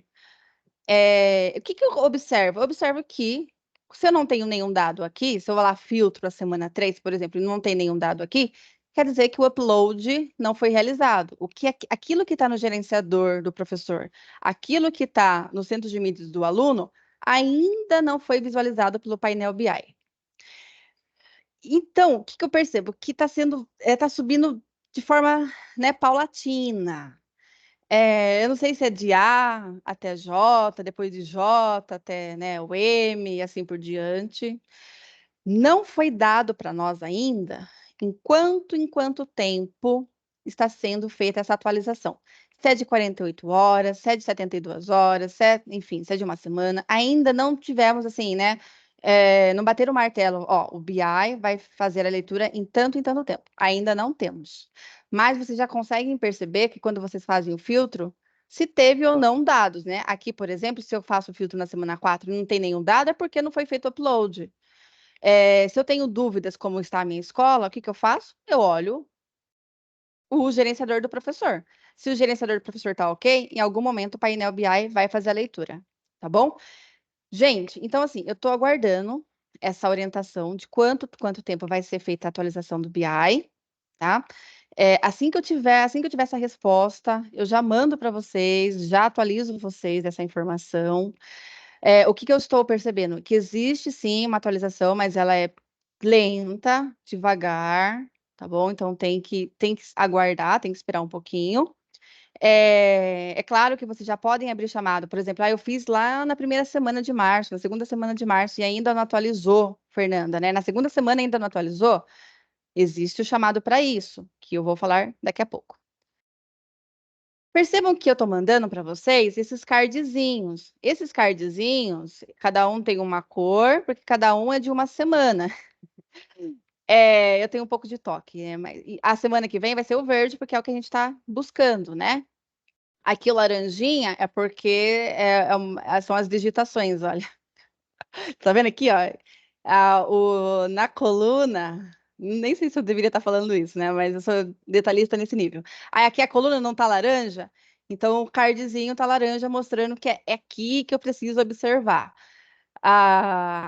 O que que eu observo? Eu observo que, se eu não tenho nenhum dado aqui, se eu vou lá filtro a semana 3, por exemplo, e não tem nenhum dado aqui, quer dizer que o upload não foi realizado. Aquilo que está no gerenciador do professor, aquilo que está no centro de mídias do aluno, ainda não foi visualizado pelo painel BI. Então, o que que eu percebo? Que está subindo de forma, né, paulatina. Eu não sei se é de A até J, depois de J até, né, o M e assim por diante. Não foi dado para nós ainda em quanto tempo está sendo feita essa atualização. Se é de 48 horas, se é de 72 horas, enfim, se é de uma semana. Ainda não tivemos assim, né? Não bater o martelo, ó, o BI vai fazer a leitura em tanto tempo. Ainda não temos. Mas vocês já conseguem perceber que quando vocês fazem o filtro, se teve ou não dados, né? Aqui, por exemplo, se eu faço o filtro na semana 4 e não tem nenhum dado, é porque não foi feito o upload. Se eu tenho dúvidas como está a minha escola, o que que eu faço? Eu olho o gerenciador do professor. Se o gerenciador do professor está ok, em algum momento o painel BI vai fazer a leitura, tá bom? Gente, então assim, eu estou aguardando essa orientação de quanto tempo vai ser feita a atualização do BI, tá? Assim que eu tiver essa resposta, eu já mando para vocês, já atualizo vocês essa informação. O que que eu estou percebendo? Que existe sim uma atualização, mas ela é lenta, devagar, tá bom? Então tem que aguardar, tem que esperar um pouquinho. É claro que vocês já podem abrir chamado, por exemplo, eu fiz lá na primeira semana de março, na segunda semana de março, e ainda não atualizou, Fernanda, né? Na segunda semana ainda não atualizou, existe o chamado para isso, que eu vou falar daqui a pouco. Percebam que eu estou mandando para vocês esses cardzinhos. Esses cardzinhos, cada um tem uma cor, porque cada um é de uma semana. Eu tenho um pouco de toque, né? Mas a semana que vem vai ser o verde, porque é o que a gente está buscando, né? Aqui o laranjinha é porque são as digitações, olha. Tá vendo aqui, ó? Na coluna, nem sei se eu deveria estar falando isso, né? Mas eu sou detalhista nesse nível. Aí aqui a coluna não tá laranja, então o cardzinho tá laranja, mostrando que é aqui que eu preciso observar.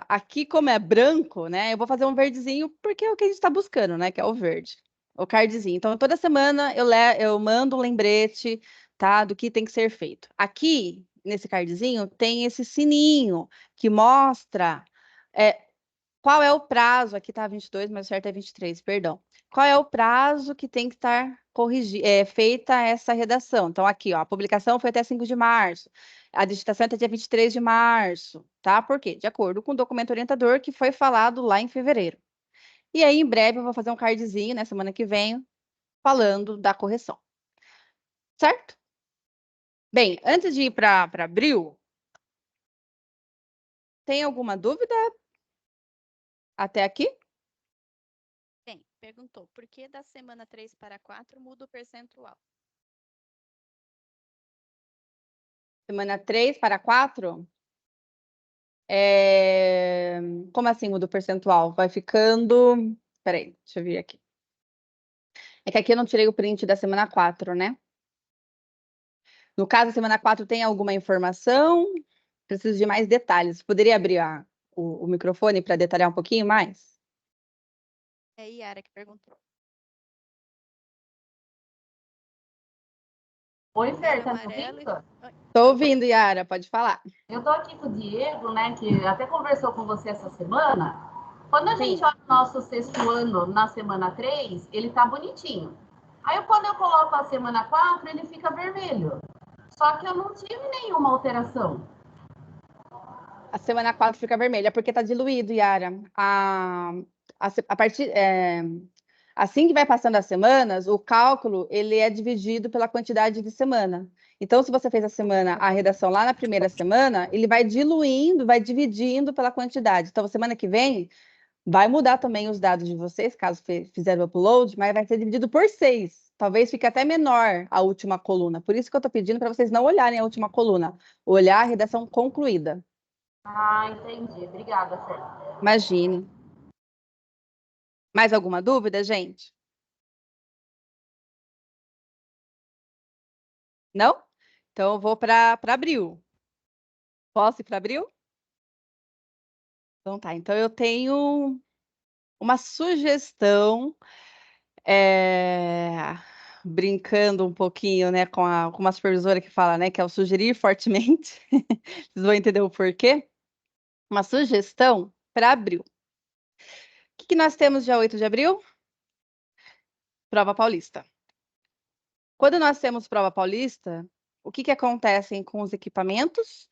Aqui, como é branco, né? Eu vou fazer um verdezinho, porque é o que a gente está buscando, né? Que é o verde. O cardzinho. Então, toda semana eu mando um lembrete, tá? Do que tem que ser feito. Aqui, nesse cardzinho, tem esse sininho que mostra qual é o prazo. Aqui tá 22, mas o certo é 23, perdão. Qual é o prazo que tem que estar feita essa redação? Então, aqui, ó, a publicação foi até 5 de março, a digitação é até dia 23 de março, tá? Por quê? De acordo com o documento orientador que foi falado lá em fevereiro. E aí, em breve, eu vou fazer um cardzinho, né, semana que vem, falando da correção. Certo? Bem, antes de ir para abril, tem alguma dúvida até aqui? Tem, perguntou, por que da semana 3 para 4 muda o percentual? Semana 3 para 4? Como assim muda o percentual? Vai ficando. Peraí, deixa eu ver aqui. É que aqui eu não tirei o print da semana 4, né? No caso, a semana 4 tem alguma informação? Preciso de mais detalhes. Poderia abrir o microfone para detalhar um pouquinho mais? É a Yara que perguntou. Oi, Era Fer, tá me amarelo ouvindo? Estou ouvindo, Yara, pode falar. Eu tô aqui com o Diego, né, que até conversou com você essa semana. Quando a gente Sim. olha o nosso sexto ano na semana 3, ele tá bonitinho. Aí, quando eu coloco a semana 4, ele fica vermelho. Só que eu não tive nenhuma alteração. A semana 4 fica vermelha, porque está diluído, Yara. A partir, assim que vai passando as semanas, o cálculo ele é dividido pela quantidade de semana. Então, se você fez a redação lá na primeira semana, ele vai diluindo, vai dividindo pela quantidade. Então, semana que vem, vai mudar também os dados de vocês, caso fizer o upload, mas vai ser dividido por 6. Talvez fique até menor a última coluna. Por isso que eu estou pedindo para vocês não olharem a última coluna, olhar a redação concluída. Ah, entendi. Obrigada, Fer. Imagine. Mais alguma dúvida, gente? Não? Então eu vou para abril. Posso ir para abril? Então tá. Então eu tenho uma sugestão, brincando um pouquinho, né, com uma supervisora que fala, né, que é o sugerir fortemente. Vocês vão entender o porquê. Uma sugestão para abril. O que nós temos dia 8 de abril? Prova paulista. Quando nós temos prova paulista, o que acontece com os equipamentos?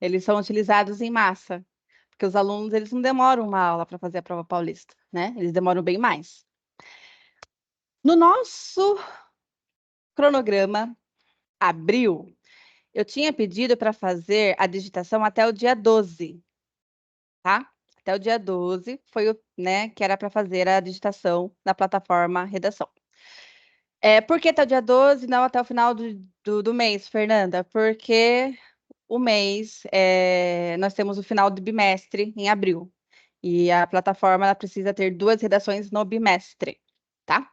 Eles são utilizados em massa, porque os alunos eles não demoram uma aula para fazer a prova paulista, né? Eles demoram bem mais. No nosso cronograma, abril, eu tinha pedido para fazer a digitação até o dia 12, tá? Até o dia 12 foi o, né, que era para fazer a digitação na plataforma redação. Por que até o dia 12, não até o final do mês, Fernanda? Porque o mês, nós temos o final do bimestre em abril. E a plataforma ela precisa ter 2 redações no bimestre, tá?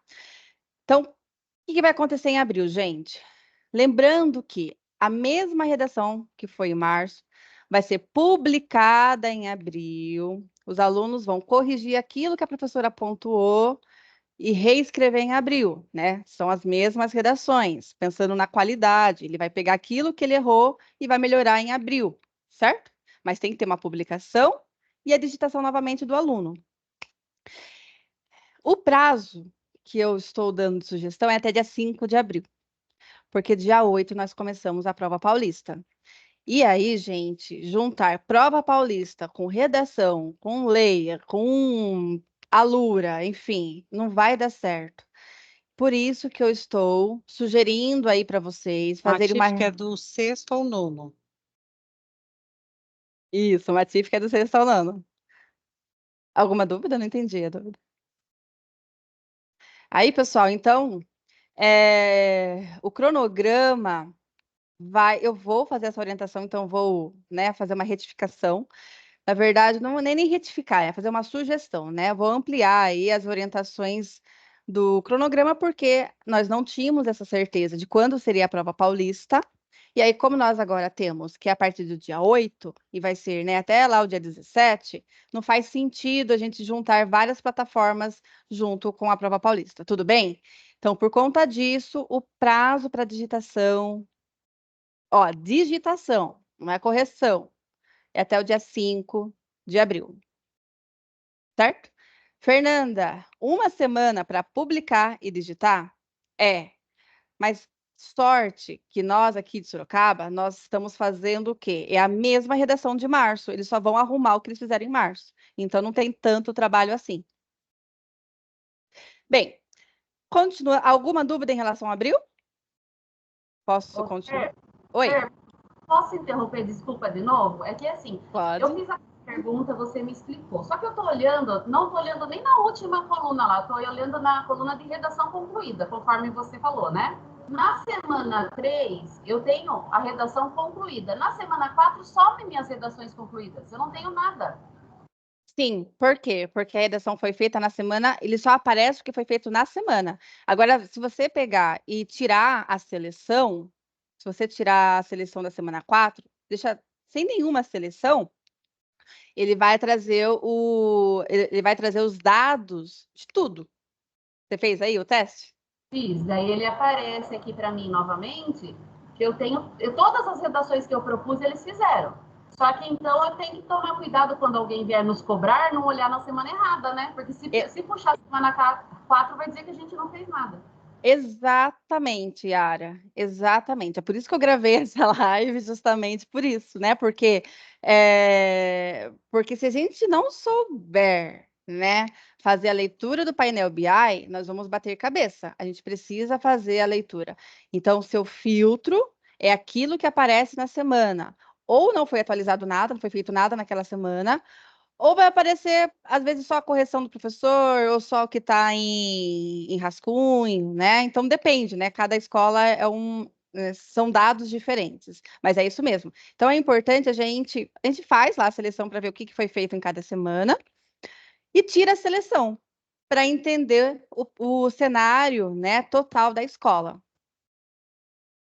Então, o que vai acontecer em abril, gente? Lembrando que a mesma redação que foi em março vai ser publicada em abril. Os alunos vão corrigir aquilo que a professora pontuou e reescrever em abril, né? São as mesmas redações, pensando na qualidade. Ele vai pegar aquilo que ele errou e vai melhorar em abril, certo? Mas tem que ter uma publicação e a digitação novamente do aluno. O prazo que eu estou dando de sugestão é até dia 5 de abril, porque dia 8 nós começamos a prova paulista. E aí, gente, juntar prova paulista com redação, com leia, com alura, enfim, não vai dar certo. por isso que eu estou sugerindo aí para vocês Uma fazerem uma... típica do sexto ao nono. Isso, uma típica do sexto ao nono. Alguma dúvida? Não entendi a dúvida. Aí, pessoal, então, o cronograma eu vou fazer essa orientação, então vou, né, fazer uma retificação. Na verdade, não nem retificar, é fazer uma sugestão, né? Vou ampliar aí as orientações do cronograma, porque nós não tínhamos essa certeza de quando seria a prova paulista. E aí, como nós agora temos que é a partir do dia 8, e vai ser, né, até lá o dia 17, não faz sentido a gente juntar várias plataformas junto com a prova paulista, tudo bem? Então, por conta disso, o prazo para digitação, digitação, não é correção, é até o dia 5 de abril, certo? Fernanda, uma semana para publicar e digitar? Mas sorte que nós aqui de Sorocaba, nós estamos fazendo o quê? É a mesma redação de março, eles só vão arrumar o que eles fizeram em março. Então, não tem tanto trabalho assim. Bem, continua. Alguma dúvida em relação a abril? Posso continuar? Oi. Posso interromper? Desculpa de novo? É que assim, Pode. eu fiz a pergunta, você me explicou. Só que eu estou olhando, não estou olhando nem na última coluna lá, estou olhando na coluna de redação concluída, conforme você falou, né? Na semana 3, eu tenho a redação concluída. Na semana 4, some minhas redações concluídas. Eu não tenho nada. Sim, por quê? Porque a redação foi feita na semana, ele só aparece o que foi feito na semana. Agora, se você pegar e tirar a seleção, se você tirar a seleção da semana 4, deixa sem nenhuma seleção, ele vai trazer ele vai trazer os dados de tudo. Você fez aí o teste? Fiz, daí ele aparece aqui para mim novamente, que todas as redações que eu propus, eles fizeram. Só que então eu tenho que tomar cuidado quando alguém vier nos cobrar, não olhar na semana errada, né? Porque se puxar a semana 4, vai dizer que a gente não fez nada. Exatamente, Yara, exatamente. É por isso que eu gravei essa live, justamente por isso, né? Porque se a gente não souber, né, fazer a leitura do painel BI, nós vamos bater cabeça. A gente precisa fazer a leitura. Então, o seu filtro é aquilo que aparece na semana. Ou não foi atualizado nada, não foi feito nada naquela semana, ou vai aparecer, às vezes, só a correção do professor, ou só o que está em rascunho, né? Então, depende, né? Cada escola são dados diferentes, mas é isso mesmo. Então, é importante a gente faz lá a seleção para ver o que foi feito em cada semana e tira a seleção para entender o cenário, né, total da escola.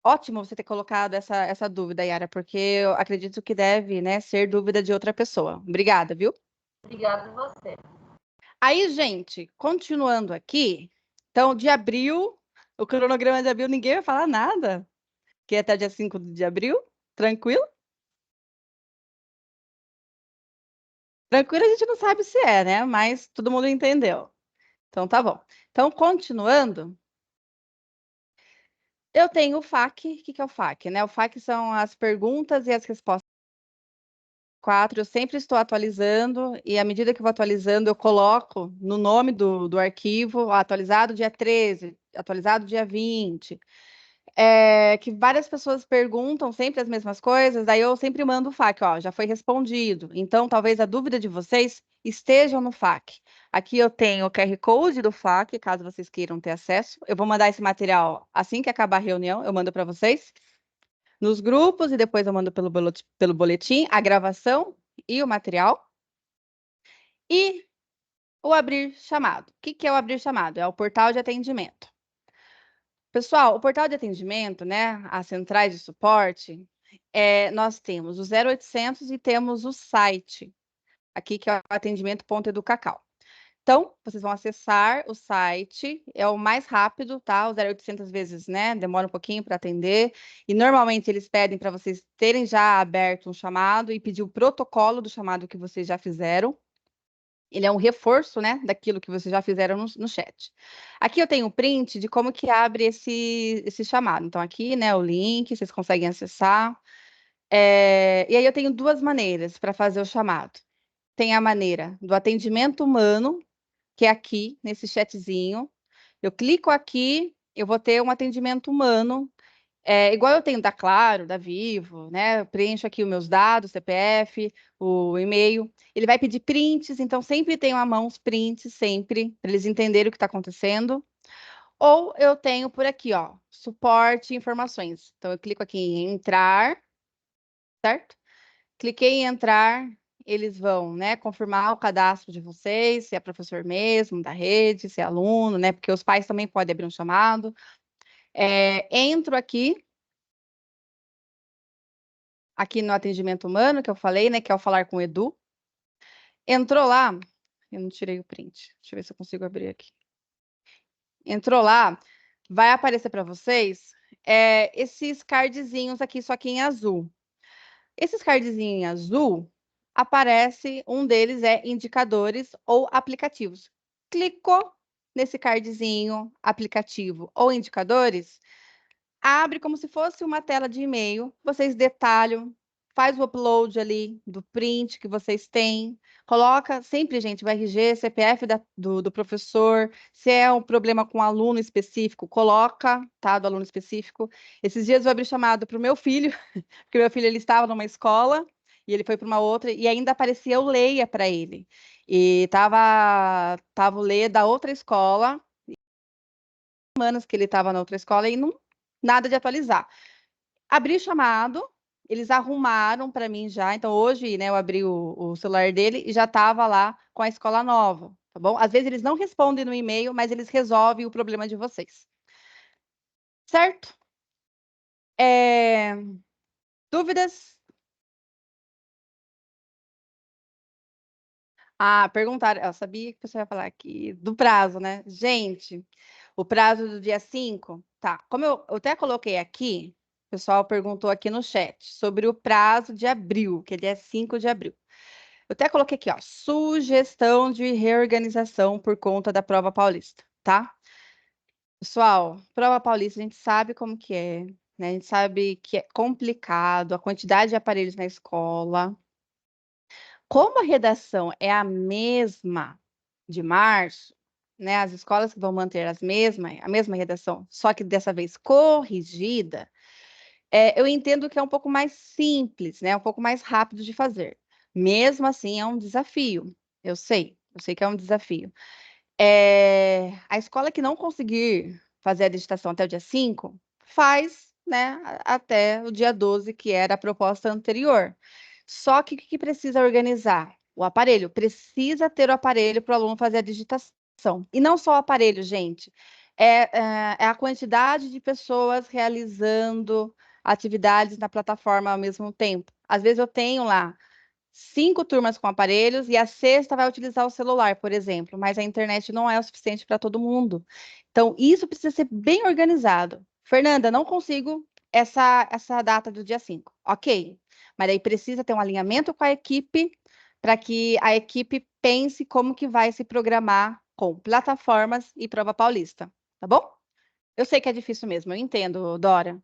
Ótimo você ter colocado essa dúvida, Yara, porque eu acredito que deve, né, ser dúvida de outra pessoa. Obrigada, viu? Obrigada a você. Aí, gente, continuando aqui, então, de abril, o cronograma de abril, ninguém vai falar nada, que é até dia 5 de abril, tranquilo? Tranquilo a gente não sabe se é, né? Mas todo mundo entendeu. Então, tá bom. Então, continuando, eu tenho o FAQ. O que é o FAQ, né? O FAQ são as perguntas e as respostas. 4, eu sempre estou atualizando, e à medida que eu vou atualizando, eu coloco no nome do arquivo, atualizado dia 13, atualizado dia 20, que várias pessoas perguntam sempre as mesmas coisas, daí eu sempre mando o FAQ, já foi respondido. Então, talvez a dúvida de vocês esteja no FAQ. Aqui eu tenho o QR Code do FAQ, caso vocês queiram ter acesso. Eu vou mandar esse material assim que acabar a reunião, eu mando para vocês nos grupos e depois eu mando pelo boletim a gravação e o material. E o abrir chamado. O que é o abrir chamado? É o portal de atendimento. Pessoal, o portal de atendimento, né, as centrais de suporte, nós temos o 0800 e temos o site, aqui que é o atendimento.educacau. Então, vocês vão acessar o site, é o mais rápido, tá? O 0800 vezes, né? Demora um pouquinho para atender. E normalmente eles pedem para vocês terem já aberto um chamado e pedir o protocolo do chamado que vocês já fizeram. Ele é um reforço, né, daquilo que vocês já fizeram no chat. Aqui eu tenho um print de como que abre esse chamado. Então, aqui, né, o link, vocês conseguem acessar. E aí eu tenho duas maneiras para fazer o chamado. Tem a maneira do atendimento humano, que é aqui, nesse chatzinho, Eu clico aqui, eu vou ter um atendimento humano, igual eu tenho da Claro, da Vivo, né? Eu preencho aqui os meus dados, CPF, o e-mail. Ele vai pedir prints, então sempre tenho à mão os prints, sempre, para eles entenderem o que está acontecendo. Ou eu tenho por aqui, ó, suporte e informações. Então, eu clico aqui em entrar, certo? Cliquei em entrar, eles vão, né, confirmar o cadastro de vocês, se é professor mesmo, da rede, se é aluno, né, porque os pais também podem abrir um chamado. Entro aqui no atendimento humano, que eu falei, né, que é o falar com o Edu. Entrou lá, eu não tirei o print, deixa eu ver se eu consigo abrir aqui. Entrou lá, vai aparecer para vocês esses cardzinhos aqui, só que em azul. Esses cardzinhos em azul, aparece, um deles é indicadores ou aplicativos. Clicou nesse cardzinho, aplicativo ou indicadores, abre como se fosse uma tela de e-mail, vocês detalham, faz o upload ali do print que vocês têm, coloca sempre, gente, o RG, CPF do professor, se é um problema com aluno específico, coloca, tá, do aluno específico. Esses dias eu abri chamado para o meu filho, porque meu filho ele estava numa escola, e ele foi para uma outra, e ainda aparecia o Leia para ele. E tava o Leia da outra escola, semanas que ele estava na outra escola, e não nada de atualizar. Abri o chamado, eles arrumaram para mim já. Então, hoje, né, eu abri o celular dele e já estava lá com a escola nova, tá bom? Às vezes eles não respondem no e-mail, mas eles resolvem o problema de vocês. Certo? Dúvidas? Perguntaram. Eu sabia que você ia falar aqui do prazo, né? Gente, o prazo do dia 5, tá. Como eu até coloquei aqui, o pessoal perguntou aqui no chat sobre o prazo de abril, que é dia 5 de abril. Eu até coloquei aqui, ó, sugestão de reorganização por conta da prova paulista, tá? Pessoal, prova paulista, a gente sabe como que é, né? A gente sabe que é complicado, a quantidade de aparelhos na escola. Como a redação é a mesma de março, né? As escolas que vão manter a mesma redação, só que dessa vez corrigida, eu entendo que é um pouco mais simples, né? Um pouco mais rápido de fazer. Mesmo assim, é um desafio. Eu sei que é um desafio. A escola que não conseguir fazer a digitação até o dia 5, faz, né, até o dia 12, que era a proposta anterior. Só que o que precisa organizar? O aparelho. Precisa ter o aparelho para o aluno fazer a digitação. E não só o aparelho, gente. É a quantidade de pessoas realizando atividades na plataforma ao mesmo tempo. Às vezes eu tenho lá 5 turmas com aparelhos e a sexta vai utilizar o celular, por exemplo, mas a internet não é o suficiente para todo mundo. Então, isso precisa ser bem organizado. Fernanda, não consigo essa data do dia 5. Ok, mas aí precisa ter um alinhamento com a equipe para que a equipe pense como que vai se programar com plataformas e prova paulista, tá bom? Eu sei que é difícil mesmo, eu entendo, Dora.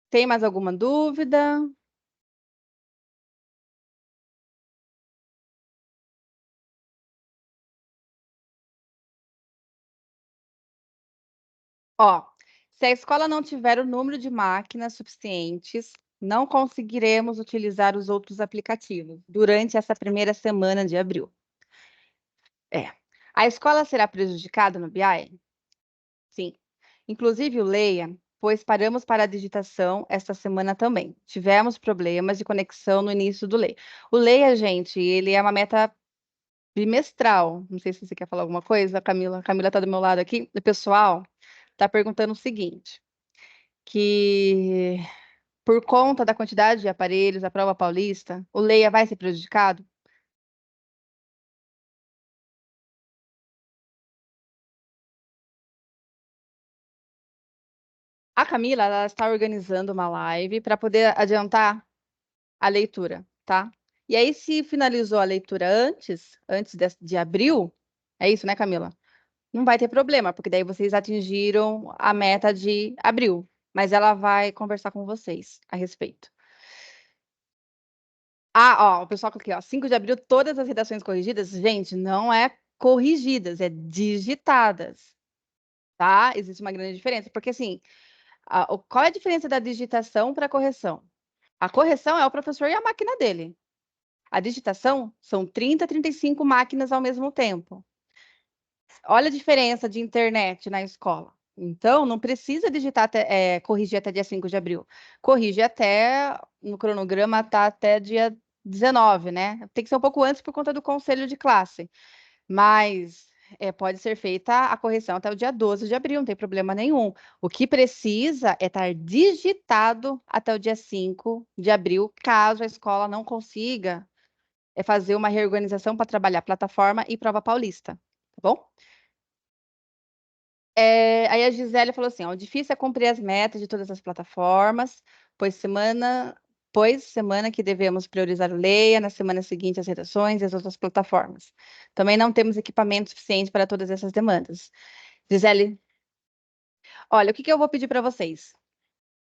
Tem mais alguma dúvida? Ó, se a escola não tiver o número de máquinas suficientes, não conseguiremos utilizar os outros aplicativos durante essa primeira semana de abril. A escola será prejudicada no BI? Sim. Inclusive o Leia, pois paramos para a digitação esta semana também. Tivemos problemas de conexão no início do Leia. O Leia, gente, ele é uma meta bimestral. Não sei se você quer falar alguma coisa, Camila. A Camila está do meu lado aqui. O pessoal está perguntando o seguinte, que por conta da quantidade de aparelhos, a prova paulista, o Leia vai ser prejudicado? A Camila, ela está organizando uma live para poder adiantar a leitura, tá? E aí, se finalizou a leitura antes de abril, é isso, né, Camila? Não vai ter problema, porque daí vocês atingiram a meta de abril, mas ela vai conversar com vocês a respeito. Ó, o pessoal aqui, ó, 5 de abril, todas as redações corrigidas, gente, não é corrigidas, é digitadas. tá? Existe uma grande diferença, porque assim, qual é a diferença da digitação para a correção? A correção é o professor e a máquina dele. A digitação são 30, 35 máquinas ao mesmo tempo. Olha a diferença de internet na escola. Então, não precisa digitar corrigir até dia 5 de abril. Corrige até, no cronograma, tá até dia 19, né? Tem que ser um pouco antes por conta do conselho de classe. Mas pode ser feita a correção até o dia 12 de abril, não tem problema nenhum. O que precisa é estar digitado até o dia 5 de abril, caso a escola não consiga fazer uma reorganização para trabalhar plataforma e prova paulista, tá bom? Aí a Gisele falou assim, ó, o difícil é cumprir as metas de todas as plataformas, pois semana que devemos priorizar o Leia, na semana seguinte as redações e as outras plataformas. Também não temos equipamento suficiente para todas essas demandas. Gisele, olha, o que eu vou pedir para vocês?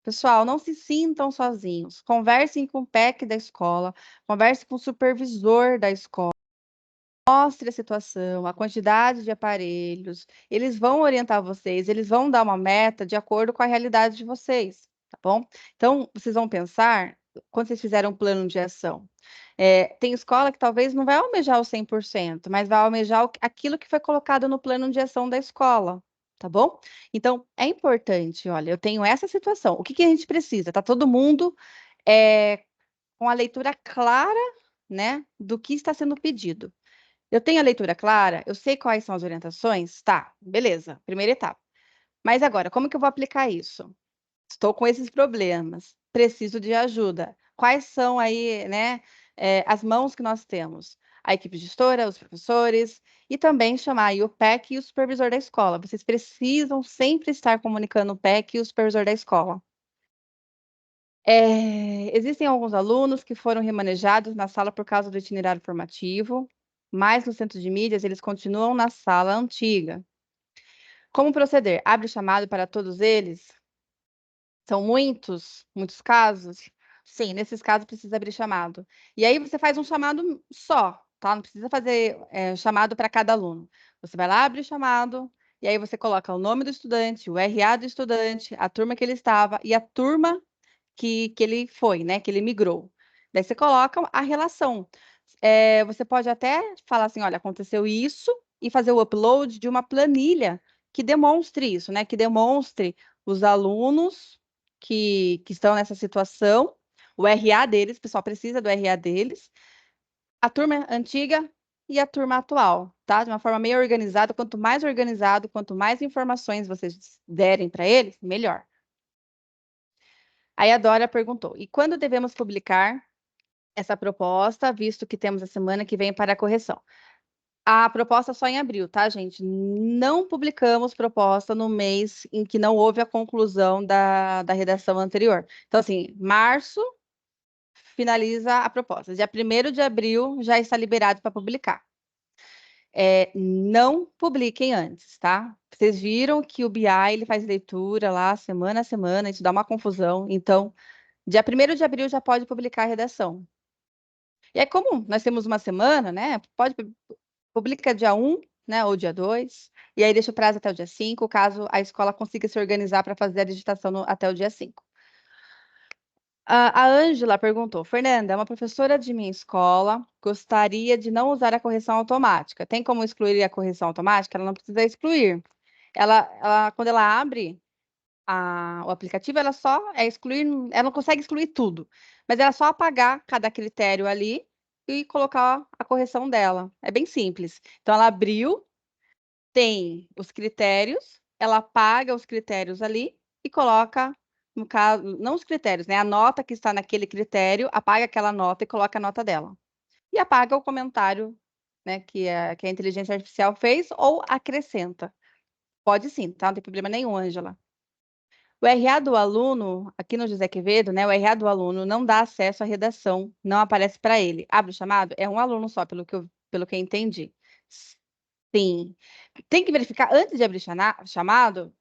Pessoal, não se sintam sozinhos. Conversem com o PEC da escola, conversem com o supervisor da escola. Mostre a situação, a quantidade de aparelhos, eles vão orientar vocês, eles vão dar uma meta de acordo com a realidade de vocês, tá bom? Então, vocês vão pensar, quando vocês fizerem um plano de ação, tem escola que talvez não vai almejar o 100%, mas vai almejar aquilo que foi colocado no plano de ação da escola, tá bom? Então, é importante, olha, eu tenho essa situação, o que a gente precisa? Tá todo mundo com a leitura clara, né, do que está sendo pedido. Eu tenho a leitura clara, eu sei quais são as orientações? Tá, beleza, primeira etapa. Mas agora, como que eu vou aplicar isso? Estou com esses problemas, preciso de ajuda. Quais são aí, né, as mãos que nós temos? A equipe gestora, os professores, e também chamar aí o PEC e o supervisor da escola. Vocês precisam sempre estar comunicando o PEC e o supervisor da escola. Existem alguns alunos que foram remanejados na sala por causa do itinerário formativo, mas no centro de mídias eles continuam na sala antiga. Como proceder? Abre o chamado para todos eles? São muitos casos? Sim, nesses casos precisa abrir chamado. E aí você faz um chamado só, tá? Não precisa fazer chamado para cada aluno. Você vai lá, abre o chamado, e aí você coloca o nome do estudante, o RA do estudante, a turma que ele estava e a turma que ele foi, né? Que ele migrou. Daí você coloca a relação. Você pode até falar assim, olha, aconteceu isso, e fazer o upload de uma planilha que demonstre isso, né? Que demonstre os alunos que estão nessa situação, o RA deles, o pessoal precisa do RA deles, a turma antiga e a turma atual, tá? De uma forma meio organizada, quanto mais informações vocês derem para eles, melhor. Aí a Dora perguntou: e quando devemos publicar essa proposta, visto que temos a semana que vem para a correção? A proposta só em abril, tá, gente? Não publicamos proposta no mês em que não houve a conclusão da redação anterior. Então, assim, março finaliza a proposta. Dia 1º de abril já está liberado para publicar. Não publiquem antes, tá? Vocês viram que o BI ele faz leitura lá semana a semana, isso dá uma confusão. Então, dia 1º de abril já pode publicar a redação. E é comum, nós temos uma semana, né? Publica dia 1, né? Ou dia 2, e aí deixa o prazo até o dia 5, caso a escola consiga se organizar para fazer a digitação até o dia 5. A Ângela perguntou: Fernanda, uma professora de minha escola gostaria de não usar a correção automática. Tem como excluir a correção automática? Ela não precisa excluir. Quando ela abre o aplicativo, ela só excluir, ela não consegue excluir tudo, mas ela só apagar cada critério ali e colocar a correção dela. É bem simples. Então, ela abriu, tem os critérios, ela apaga os critérios ali e coloca, no caso, não os critérios, né? A nota que está naquele critério, apaga aquela nota e coloca a nota dela. E apaga o comentário, né, que a inteligência artificial fez ou acrescenta. Pode sim, tá? Não tem problema nenhum, Ângela. O RA do aluno, aqui no José Quevedo, né, o RA do aluno não dá acesso à redação, não aparece para ele. Abre o chamado? É um aluno só, pelo que eu entendi. Sim. Tem que verificar, antes de abrir chamado,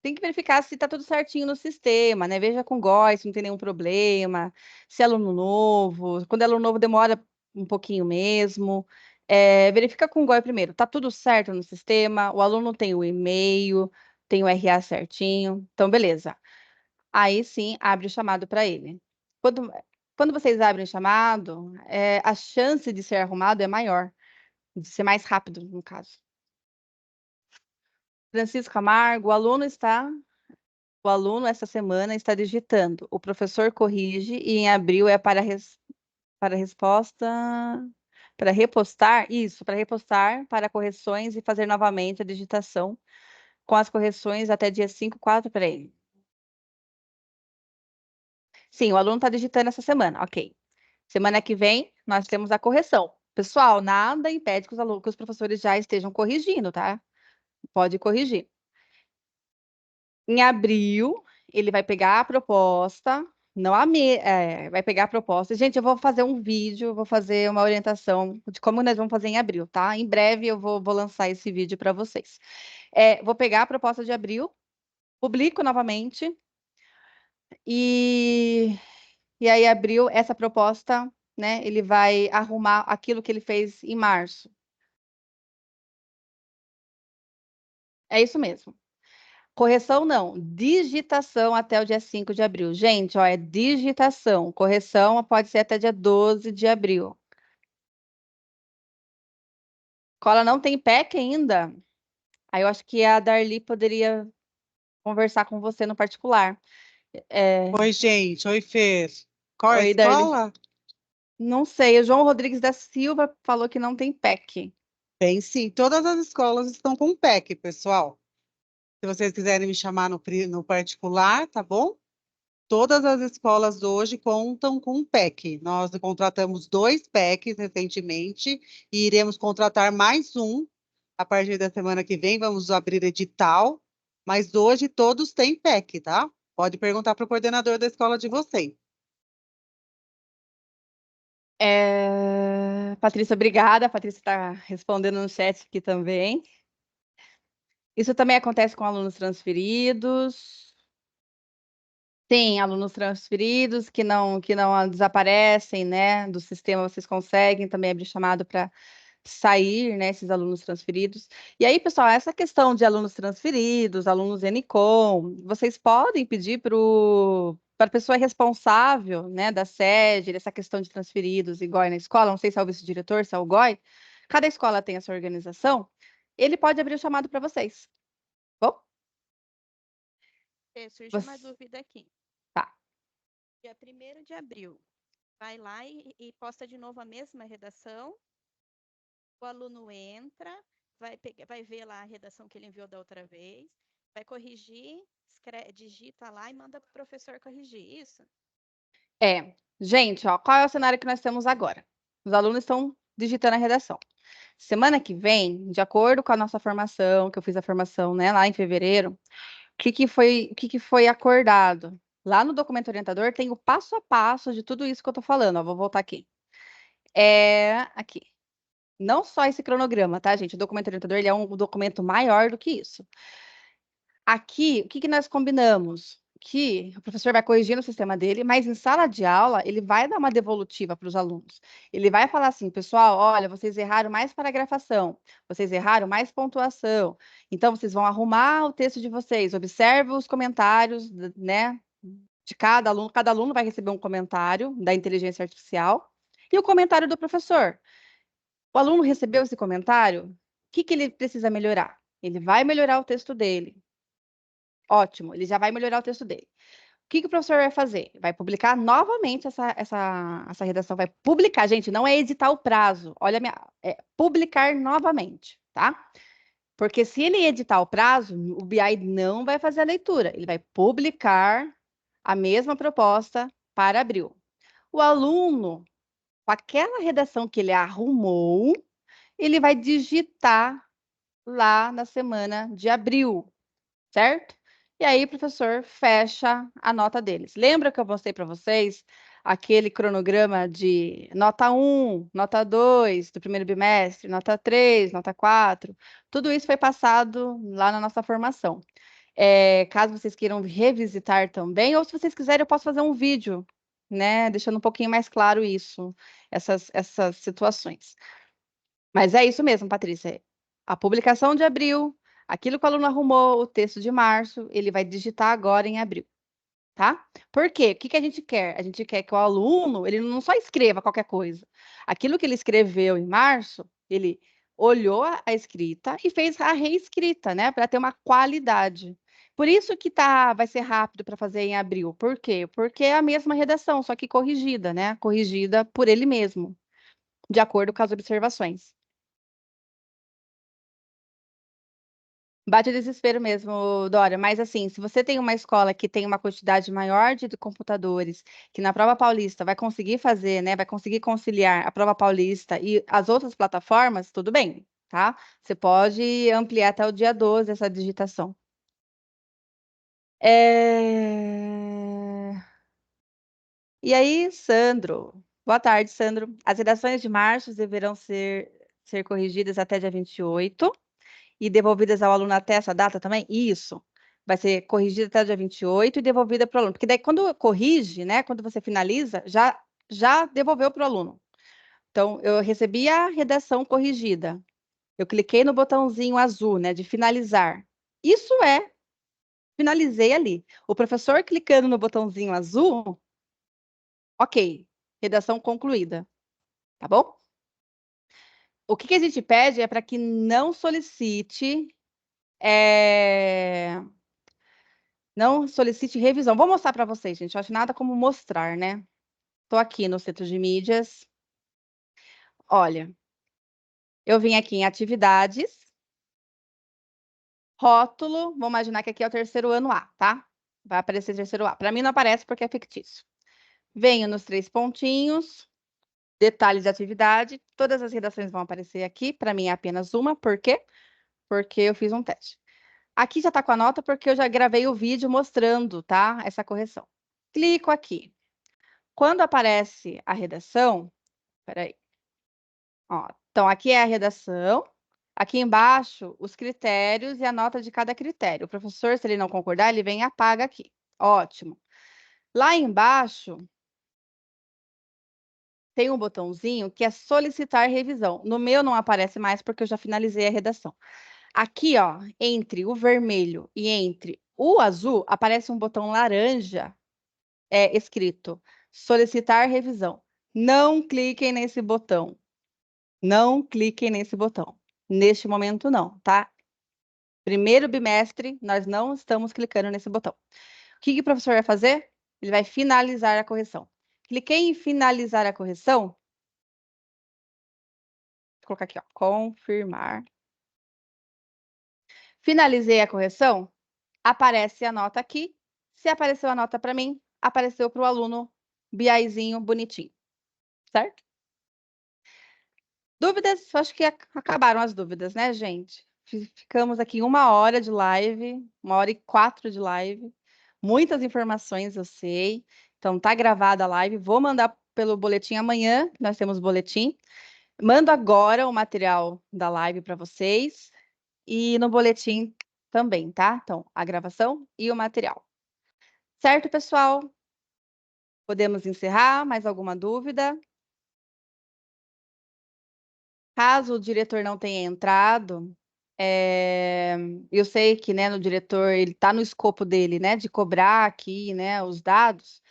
tem que verificar se está tudo certinho no sistema, né? Veja com o GOI, se não tem nenhum problema, se é aluno novo. Quando é aluno novo, demora um pouquinho mesmo. verifica com o GOI primeiro, tá tudo certo no sistema, o aluno tem o e-mail, tem o RA certinho, então beleza. Aí sim, abre o chamado para ele. Quando vocês abrem o chamado, a chance de ser arrumado é maior, de ser mais rápido, no caso. Francisco Camargo, o aluno essa semana está digitando, o professor corrige e em abril é para resposta, para repostar, para correções e fazer novamente a digitação com as correções até dia 5/4 para ele. Sim, o aluno está digitando essa semana, ok. Semana que vem, nós temos a correção. Pessoal, nada impede que os professores já estejam corrigindo, tá? Pode corrigir. Em abril, ele vai pegar a proposta, vai pegar a proposta. Gente, eu vou fazer um vídeo, vou fazer uma orientação de como nós vamos fazer em abril, tá? Em breve eu vou lançar esse vídeo para vocês. Vou pegar a proposta de abril, publico novamente, e aí abril, essa proposta, né, ele vai arrumar aquilo que ele fez em março. É isso mesmo. Correção não, digitação até o dia 5 de abril. Gente, ó, é digitação. Correção pode ser até dia 12 de abril. Escola não tem PEC ainda? Aí eu acho que a Darli poderia conversar com você no particular. Oi, gente. Oi, Fer. Qual é a Oi, Darli. escola? Não sei, o João Rodrigues da Silva falou que não tem PEC. Bem, sim, todas as escolas estão com PEC, pessoal. Se vocês quiserem me chamar no particular, tá bom? Todas as escolas hoje contam com PEC. Nós contratamos 2 PECs recentemente e iremos contratar mais um a partir da semana que vem. Vamos abrir edital, mas hoje todos têm PEC, tá? Pode perguntar para o coordenador da escola de vocês. Patrícia, obrigada. A Patrícia está respondendo no chat aqui também. Isso também acontece com alunos transferidos. Tem alunos transferidos que não desaparecem, né, do sistema, vocês conseguem também abrir chamado para sair, né, esses alunos transferidos. E aí, pessoal, essa questão de alunos transferidos, alunos NCOM, vocês podem pedir para a pessoa responsável, né, da sede, dessa questão de transferidos, igual na escola, não sei se é o vice-diretor, se é o GOI, cada escola tem essa organização, ele pode abrir o chamado para vocês. Bom? Surgiu uma dúvida aqui. Tá. Dia 1º de abril, vai lá e posta de novo a mesma redação. O aluno entra, vai ver lá a redação que ele enviou da outra vez, vai corrigir, digita lá e manda para o professor corrigir, isso? Gente, ó, qual é o cenário que nós temos agora? Os alunos estão digitando a redação. Semana que vem, de acordo com a nossa formação, que eu fiz a formação, né, lá em fevereiro, o que foi acordado? Lá no documento orientador tem o passo a passo de tudo isso que eu tô falando, ó, vou voltar aqui. Aqui. Não só esse cronograma, tá, gente? O documento orientador, ele é um documento maior do que isso. Aqui, o que nós combinamos? Que o professor vai corrigir no sistema dele, mas em sala de aula, ele vai dar uma devolutiva para os alunos. Ele vai falar assim, pessoal, olha, vocês erraram mais paragrafação, vocês erraram mais pontuação, então vocês vão arrumar o texto de vocês, observe os comentários, né, de cada aluno vai receber um comentário da inteligência artificial e o comentário do professor. O aluno recebeu esse comentário, o que ele precisa melhorar? Ele vai melhorar o texto dele. Ótimo, ele já vai melhorar o texto dele. O que o professor vai fazer? Vai publicar novamente essa redação, vai publicar, gente, não é editar o prazo, olha, é publicar novamente, tá? Porque se ele editar o prazo, o BI não vai fazer a leitura, ele vai publicar a mesma proposta para abril. O aluno, com aquela redação que ele arrumou, ele vai digitar lá na semana de abril, certo? E aí o professor fecha a nota deles. Lembra que eu mostrei para vocês aquele cronograma de nota 1, nota 2 do primeiro bimestre, nota 3, nota 4? Tudo isso foi passado lá na nossa formação. Caso vocês queiram revisitar também, ou se vocês quiserem, eu posso fazer um vídeo, né, deixando um pouquinho mais claro isso, essas situações. Mas é isso mesmo, Patrícia. A publicação de abril, aquilo que o aluno arrumou, o texto de março, ele vai digitar agora em abril, tá? Por quê? O que que a gente quer? A gente quer que o aluno, ele não só escreva qualquer coisa. Aquilo que ele escreveu em março, ele olhou a escrita e fez a reescrita, né? Para ter uma qualidade. Por isso que vai ser rápido para fazer em abril. Por quê? Porque é a mesma redação, só que corrigida, né? Corrigida por ele mesmo, de acordo com as observações. Bate desespero mesmo, Dora, mas assim, se você tem uma escola que tem uma quantidade maior de computadores, que na prova paulista vai conseguir fazer, né, vai conseguir conciliar a prova paulista e as outras plataformas, tudo bem, tá? Você pode ampliar até o dia 12 essa digitação. E aí, Sandro? Boa tarde, Sandro. As redações de março deverão ser corrigidas até dia 28 e devolvidas ao aluno até essa data também? Isso. Vai ser corrigida até o dia 28 e devolvida para o aluno. Porque daí, quando corrige, né, quando você finaliza, já devolveu para o aluno. Então, eu recebi a redação corrigida. Eu cliquei no botãozinho azul, né, de finalizar. Isso finalizei ali. O professor clicando no botãozinho azul, ok, redação concluída, tá bom? O que a gente pede é para que não solicite não solicite revisão. Vou mostrar para vocês, gente. Eu acho nada como mostrar, né? Estou aqui no centro de mídias. Olha, eu vim aqui em atividades, rótulo. Vou imaginar que aqui é o terceiro ano A, tá? Vai aparecer terceiro A. Para mim não aparece porque é fictício. Venho nos 3 pontinhos, detalhes de atividade. Todas as redações vão aparecer aqui. Para mim é apenas uma. Por quê? Porque eu fiz um teste. Aqui já está com a nota porque eu já gravei o vídeo mostrando, tá? Essa correção. Clico aqui. Quando aparece a redação, peraí. Ó, então, aqui é a redação. Aqui embaixo, os critérios e a nota de cada critério. O professor, se ele não concordar, ele vem e apaga aqui. Ótimo. Lá embaixo, tem um botãozinho que é solicitar revisão. No meu não aparece mais porque eu já finalizei a redação. Aqui, ó, entre o vermelho e entre o azul, aparece um botão laranja escrito solicitar revisão. Não cliquem nesse botão. Não cliquem nesse botão. Neste momento, não, tá? Primeiro bimestre, nós não estamos clicando nesse botão. O que o professor vai fazer? Ele vai finalizar a correção. Cliquei em finalizar a correção. Vou colocar aqui, ó, confirmar. Finalizei a correção, aparece a nota aqui. Se apareceu a nota para mim, apareceu para o aluno BIzinho bonitinho, certo? Dúvidas? Acho que acabaram as dúvidas, né, gente? Ficamos aqui 1 hora de live, 1h04 de live. Muitas informações, eu sei. Então, tá gravada a live. Vou mandar pelo boletim amanhã, nós temos boletim. Mando agora o material da live para vocês. E no boletim também, tá? Então, a gravação e o material. Certo, pessoal? Podemos encerrar? Mais alguma dúvida? Caso o diretor não tenha entrado, eu sei que, né, no diretor, ele está no escopo dele, né, de cobrar aqui, né, os dados,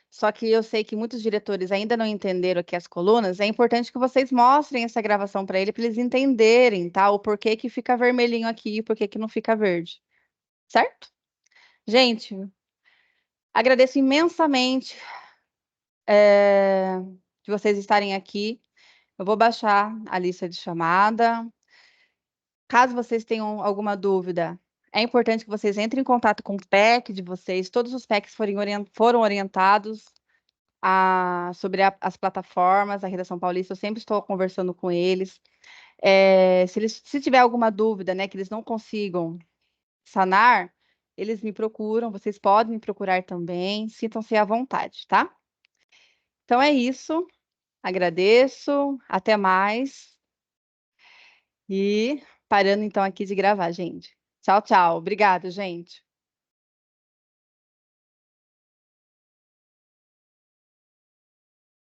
só que eu sei que muitos diretores ainda não entenderam aqui as colunas, é importante que vocês mostrem essa gravação para ele, para eles entenderem, tá, o porquê que fica vermelhinho aqui e o porquê que não fica verde, certo? Gente, agradeço imensamente de vocês estarem aqui. Eu vou baixar a lista de chamada. Caso vocês tenham alguma dúvida, é importante que vocês entrem em contato com o PEC de vocês. Todos os PECs foram orientados sobre as plataformas, a Redação Paulista. Eu sempre estou conversando com eles. Se tiver alguma dúvida, né, que eles não consigam sanar, eles me procuram. Vocês podem me procurar também. Sintam-se à vontade, tá? Então é isso. Agradeço. Até mais. E parando então aqui de gravar, gente. Tchau, tchau. Obrigada, gente.